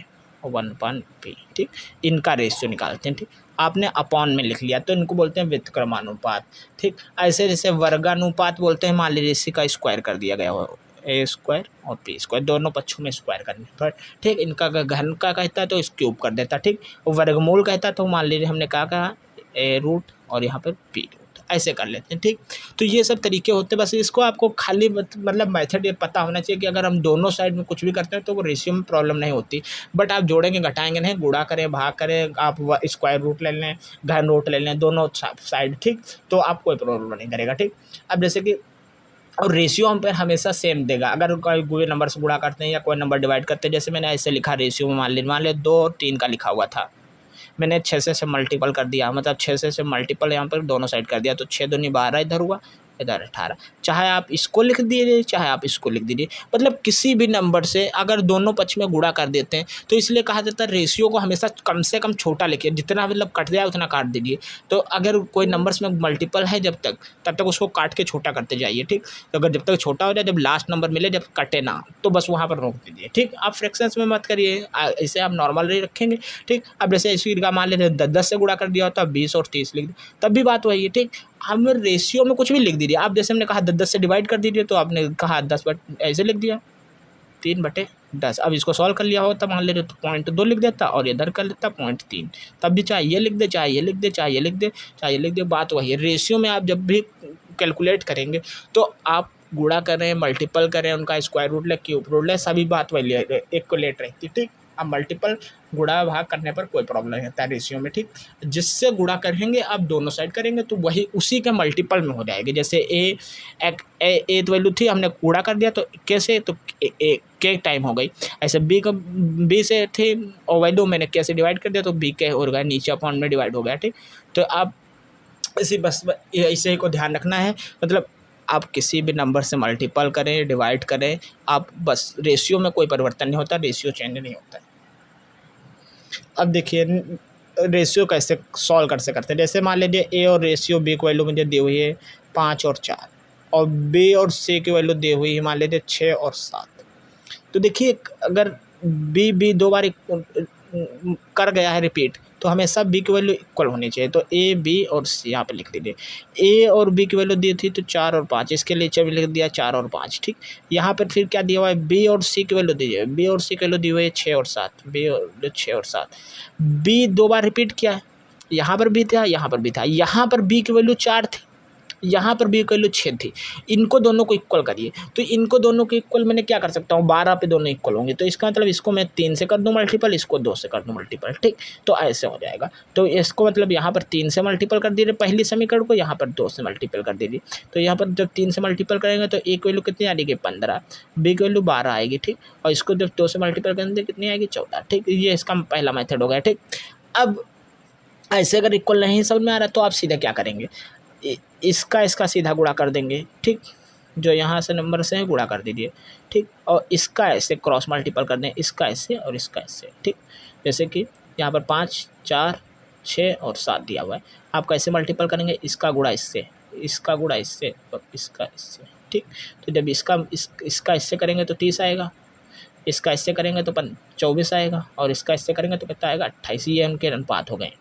और 1/b, ठीक। इनका रेशियो निकालते हैं, ठीक। आपने अपॉन में लिख लिया तो इनको बोलते हैं व्युत्क्रमानुपात, ठीक। ऐसे जैसे वर्गानुपात बोलते हैं, मान लीजिए इसी का स्क्वायर कर दिया गया हो, ए स्क्वायर और पी स्क्वायर दोनों पक्षों में स्क्वायर करने पर, ठीक। इनका घन का कहता है तो इस क्यूब कर देता, ठीक। और वर्गमूल कहता है तो मान लीजिए हमने कहा ए रूट और यहाँ पर पी रूट, ऐसे कर लेते हैं, ठीक। तो ये सब तरीके होते हैं, बस इसको आपको खाली मतलब मेथड ये पता होना चाहिए कि अगर हम दोनों साइड में कुछ भी करते हैं तो वो रेशियो में प्रॉब्लम नहीं होती। बट आप जोड़ेंगे घटाएंगे नहीं, गुणा करें भाग करें, आप स्क्वायर रूट ले लें, घन रूट ले लें, दोनों साइड, ठीक, तो आप कोई प्रॉब्लम नहीं करेगा, ठीक। अब जैसे कि और रेशियो हम पर हमेशा सेम देगा, अगर कोई नंबर से गुणा करते हैं या कोई नंबर डिवाइड करते हैं, जैसे मैंने ऐसे लिखा रेशियो में मान लिया 2 और 3 का लिखा हुआ था, मैंने 6 से मल्टीपल कर दिया, मतलब 6 से मल्टीपल यहाँ पर दोनों साइड कर दिया, तो 6 दूनी 12 इधर हुआ, इधर 18। चाहे आप इसको लिख दीजिए, चाहे आप इसको लिख दीजिए, मतलब किसी भी नंबर से अगर दोनों पक्ष में गुणा कर देते हैं तो इसलिए कहा जाता है रेशियो को हमेशा कम से कम छोटा लिखिए, जितना मतलब कट जाए उतना काट दीजिए। तो अगर कोई नंबर्स में मल्टीपल है जब तक, तब तक उसको काट के छोटा करते जाइए, ठीक। तो अगर जब तक छोटा हो जाए, जब लास्ट नंबर मिले, जब कटे ना, तो बस वहाँ पर रोक दीजिए, ठीक। आप फ्रैक्शंस में मत करिए, इसे आप नॉर्मल ही रखेंगे, ठीक। अब जैसे इसी का मान लेते 10 से गुणा कर दिया होता, 20 और 30 लिख दिया, तब भी बात वही है, ठीक। हम रेशियो में कुछ भी लिख दीजिए, आप जैसे हमने कहा 10 से डिवाइड कर दीजिए, तो आपने कहा 10 ऐसे लिख दिया 3/10। अब इसको सॉल्व कर लिया हो तब मान लीजिए तो 0.2 लिख देता और इधर कर लेता 0.3, तब भी चाहे ये लिख दे, चाहे ये लिख दे, चाहे ये लिख दे, चाहे ये लिख दे, बात वही है। रेशियो में आप जब भी कैलकुलेट करेंगे तो आप गुणा करें, मल्टीपल करें, उनका स्क्वायर रूट ले, क्यूब रूट ले, सभी बात वही इक्वलेट रहती है, ठीक। अब मल्टीपल गुणा भाग करने पर कोई प्रॉब्लम नहीं होता है रेशियो में, ठीक। जिससे गुणा करेंगे आप दोनों साइड करेंगे तो वही उसी के मल्टीपल में हो जाएगी। जैसे ए तो वैल्यू थी, हमने गुणा कर दिया तो कैसे, तो के टाइम हो गई। ऐसे बी से थी और वैल्यू मैंने कैसे डिवाइड कर दिया तो बी के हो गया, नीचे अपॉन में डिवाइड हो गया, ठीक। तो आप इसी बस इसे को ध्यान रखना है, मतलब आप किसी भी नंबर से मल्टीपल करें, डिवाइड करें, आप बस रेशियो में कोई परिवर्तन नहीं होता, रेशियो चेंज नहीं होता है। अब देखिए रेशियो कैसे सॉल्व कर से करते हैं। जैसे मान लीजिए ए और रेशियो बी की वैल्यू मुझे दी हुई है 5 और 4 और बी और सी की वैल्यू दी हुई है मान लीजिए 6 और 7। तो देखिए अगर बी 2 बार कर गया है रिपीट, तो हमेशा बी की वैल्यू इक्वल होनी चाहिए। तो ए बी और सी यहाँ पे लिख दीजिए। ए और बी की वैल्यू दी थी तो 4 और 5, इसके लिए लिख दिया 4 और 5, ठीक। यहाँ पर फिर क्या दिया हुआ है, बी और सी की वैल्यू दीजिए। बी और सी की वैल्यू दी हुई है 6 और 7, बी और 6 और 7। बी 2 बार रिपीट किया है, यहाँ पर भी था, यहाँ पर भी था। यहाँ पर बी की वैल्यू 4 थी, यहाँ पर बी की वैल्यू 6 थी। इनको दोनों को इक्वल करिए, तो इनको दोनों को इक्वल मैंने क्या कर सकता हूँ, 12 पे दोनों इक्वल होंगे, तो इसका मतलब इसको मैं 3 से कर दूँ मल्टीपल, इसको 2 से कर दूँ मल्टीपल, ठीक। तो ऐसे हो जाएगा। तो इसको मतलब यहाँ पर 3 से मल्टीपल कर दीजिए पहली समीकरण को, यहाँ पर 2 से मल्टीपल कर दीजिए। तो यहाँ पर जब 3 से मल्टीपल करेंगे तो ए की वैल्यू कितनी आ जाएगी 15, बी की वैल्यू 12 आएगी, ठीक। और इसको जब 2 से मल्टीपल करेंगे कितनी आएगी 14, ठीक। ये इसका पहला मेथड हो गया, ठीक। अब ऐसे अगर इक्वल नहीं समझ में आ रहा तो आप सीधा क्या करेंगे, इसका सीधा गुणा कर देंगे, ठीक। जो यहाँ से नंबर से है गुणा कर दीजिए, ठीक। और इसका ऐसे क्रॉस मल्टीपल कर दें, इसका ऐसे और इसका ऐसे, ठीक। जैसे कि यहाँ पर 5, 4, 6 और 7 दिया हुआ है, आप कैसे मल्टीपल करेंगे, इसका गुणा इससे, इसका गुणा इससे और इसका इससे, ठीक। तो जब इसका इससे करेंगे तो 30 आएगा, इसका इससे करेंगे तो 24 आएगा और इसका इससे करेंगे तो कितना आएगा 28। ये उनके अनुपात हो गए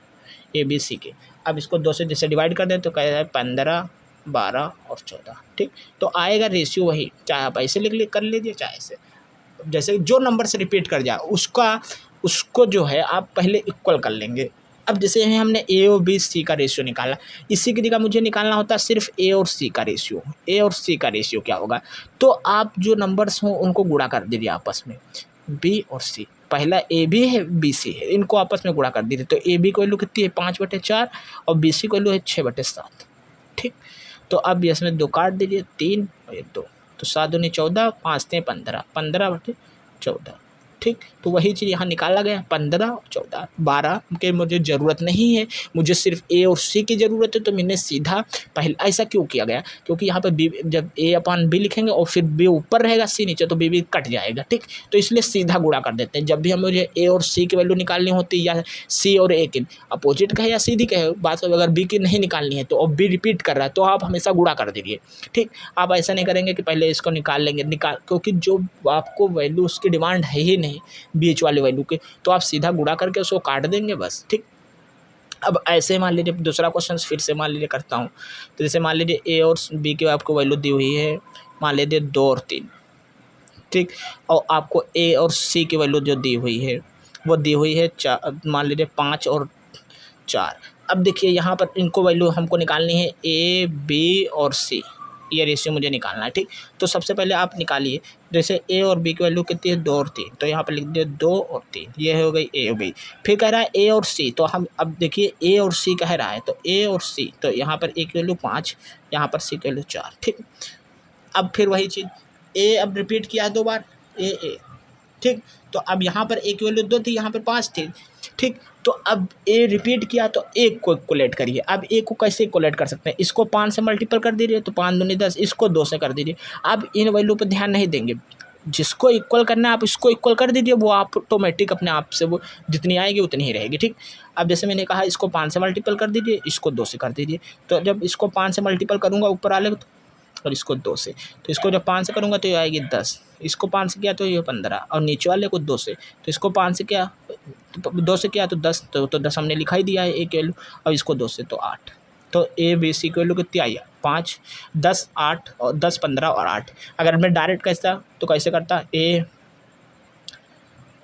ए बी सी के। अब इसको 2 से जैसे डिवाइड कर दें तो कह रहा है 15, 12 और 14, ठीक। तो आएगा रेशियो वही, चाहे आप ऐसे कर लीजिए चाहे ऐसे, जैसे जो नंबर से रिपीट कर जाए उसको जो है आप पहले इक्वल कर लेंगे। अब जैसे हमने ए और बी सी का रेशियो निकाला, इसी की जगह मुझे निकालना होता है सिर्फ ए और सी का रेशियो। ए और सी का रेशियो क्या होगा, तो आप जो नंबर्स हों उनको गुणा कर दीजिए आपस में, बी और सी। पहला ए बी है, बी सी है, इनको आपस में गुणा कर दीजिए। तो ए बी की वैल्यू कितनी है 5/4 और बी सी की वैल्यू है 6/7, ठीक। तो अब इसमें 2 काट दीजिए, 3 और 1 2, तो 7 दूनी 14, 5 से 15, 15/14, ठीक। तो वही चीज़ यहाँ निकाला गया 15 और 14। 12 की मुझे ज़रूरत नहीं है, मुझे सिर्फ ए और सी की ज़रूरत है, तो मैंने सीधा पहले ऐसा क्यों किया गया, क्योंकि यहाँ पर बी जब ए अपॉन बी लिखेंगे और फिर बी ऊपर रहेगा सी नीचे, तो बी कट जाएगा, ठीक। तो इसलिए सीधा गुणा कर देते हैं। जब भी हम मुझे ए और सी की वैल्यू निकालनी होती है या सी और ए की, अपोजिट कहे या सीधी कहे, बात अगर बी की नहीं निकालनी है तो अब बी रिपीट कर रहा है तो आप हमेशा गुणा कर दीजिए, ठीक। आप ऐसा नहीं करेंगे कि पहले इसको निकाल लेंगे, क्योंकि जो आपको वैल्यू उसकी डिमांड है ही नहीं बीच वाले वैल्यू के, तो आप सीधा गुणा करके उसको काट देंगे बस, ठीक। अब ऐसे मान लीजिए दूसरा क्वेश्चन फिर से मान लीजिए करता हूँ। तो जैसे मान लीजिए ए और बी की आपको वैल्यू दी हुई है मान लीजिए 2 और 3, ठीक। और आपको ए और सी की वैल्यू जो दी हुई है वो दी हुई है मान लीजिए 5 और 4। अब देखिए यहाँ पर इनको वैल्यू हमको निकालनी है ए बी और सी, ये रेशियो मुझे निकालना है, ठीक। तो सबसे पहले आप निकालिए, जैसे ए और बी की वैल्यू कितनी है 2 और 3, तो यहाँ पर लिख दिए 2 और 3, ये हो गई ए और बी। फिर कह रहा है ए और सी, तो हम अब देखिए ए और सी कह रहा है, तो ए और सी, तो यहाँ पर ए की वैल्यू 5, यहाँ पर सी की वैल्यू 4, ठीक। अब फिर वही चीज़ ए अब रिपीट किया है 2 बार, ए ठीक। तो अब यहाँ पर ए की वैल्यू 2 थी, यहाँ पर 5 थी, ठीक। तो अब ए रिपीट किया तो ए को इक्वलेट करिए। अब ए को कैसे इक्वलेट कर सकते हैं, इसको 5 से मल्टीपल कर दीजिए तो 5 दूनी 10, इसको 2 से कर दीजिए। अब इन वैल्यू पर ध्यान नहीं देंगे, जिसको इक्वल करना है आप इसको इक्वल कर दीजिए, वो आप ऑटोमेटिक अपने आप से वो जितनी आएगी उतनी ही रहेगी, ठीक। अब जैसे मैंने कहा इसको 5 से मल्टीपल कर दीजिए, इसको 2 से कर दीजिए। तो जब इसको 5 से मल्टीपल करूँगा ऊपर वाले और इसको 2 से, तो इसको जब 5 से करूँगा तो ये आएगी 10, इसको 5 से किया तो ये 15, और नीचे वाले को 2 से, तो इसको 5 से किया तो 2 से किया तो 10, तो 10 हमने लिखा ही दिया है ए की वैल्यू। अब इसको 2 से तो 8, तो ए बी सी की वैल्यू कितनी आई है 5, 10, 8 और 10, 15 और 8। अगर मैं डायरेक्ट कैसा तो कैसे करता, ए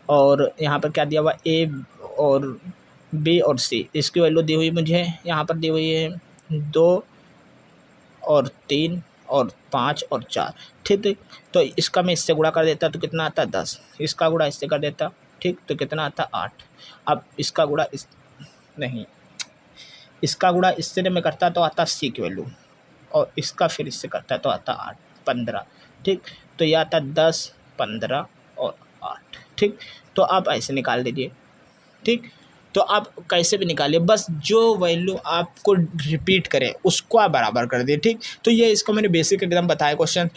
और यहाँ पर क्या दिया हुआ ए और बी और सी, इसकी वैल्यू दी हुई मुझे यहाँ पर दी हुई है 2 और 3 और 5 और 4, ठीक है। तो इसका मैं इससे गुणा कर देता तो कितना आता 10, इसका गुणा इससे कर देता, ठीक, तो कितना आता 8। अब इसका गुणा इस नहीं, इसका गुणा इससे मैं करता तो आता सी की वैल्यू, और इसका फिर इससे करता तो आता 8, 15, ठीक। तो यह आता 10, 15 और 8, ठीक। तो आप ऐसे निकाल दीजिए, ठीक। तो आप कैसे भी निकालिए, बस जो वैल्यू आपको रिपीट करे उसको आप बराबर कर दिए, ठीक। तो ये इसको मैंने बेसिक एकदम बताया क्वेश्चन।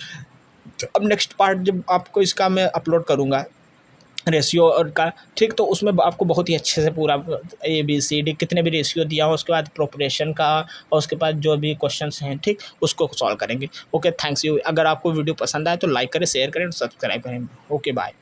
अब नेक्स्ट पार्ट जब आपको इसका मैं अपलोड करूँगा रेशियो और का, ठीक, तो उसमें आपको बहुत ही अच्छे से पूरा ए बी सी डी कितने भी रेशियो दिया हो, उसके बाद प्रोपोर्शन का और उसके बाद जो भी क्वेश्चंस हैं, ठीक, उसको सॉल्व करेंगे। Okay, thanks you. अगर आपको वीडियो पसंद आए तो लाइक करें, शेयर करें और सब्सक्राइब करें। Okay, bye.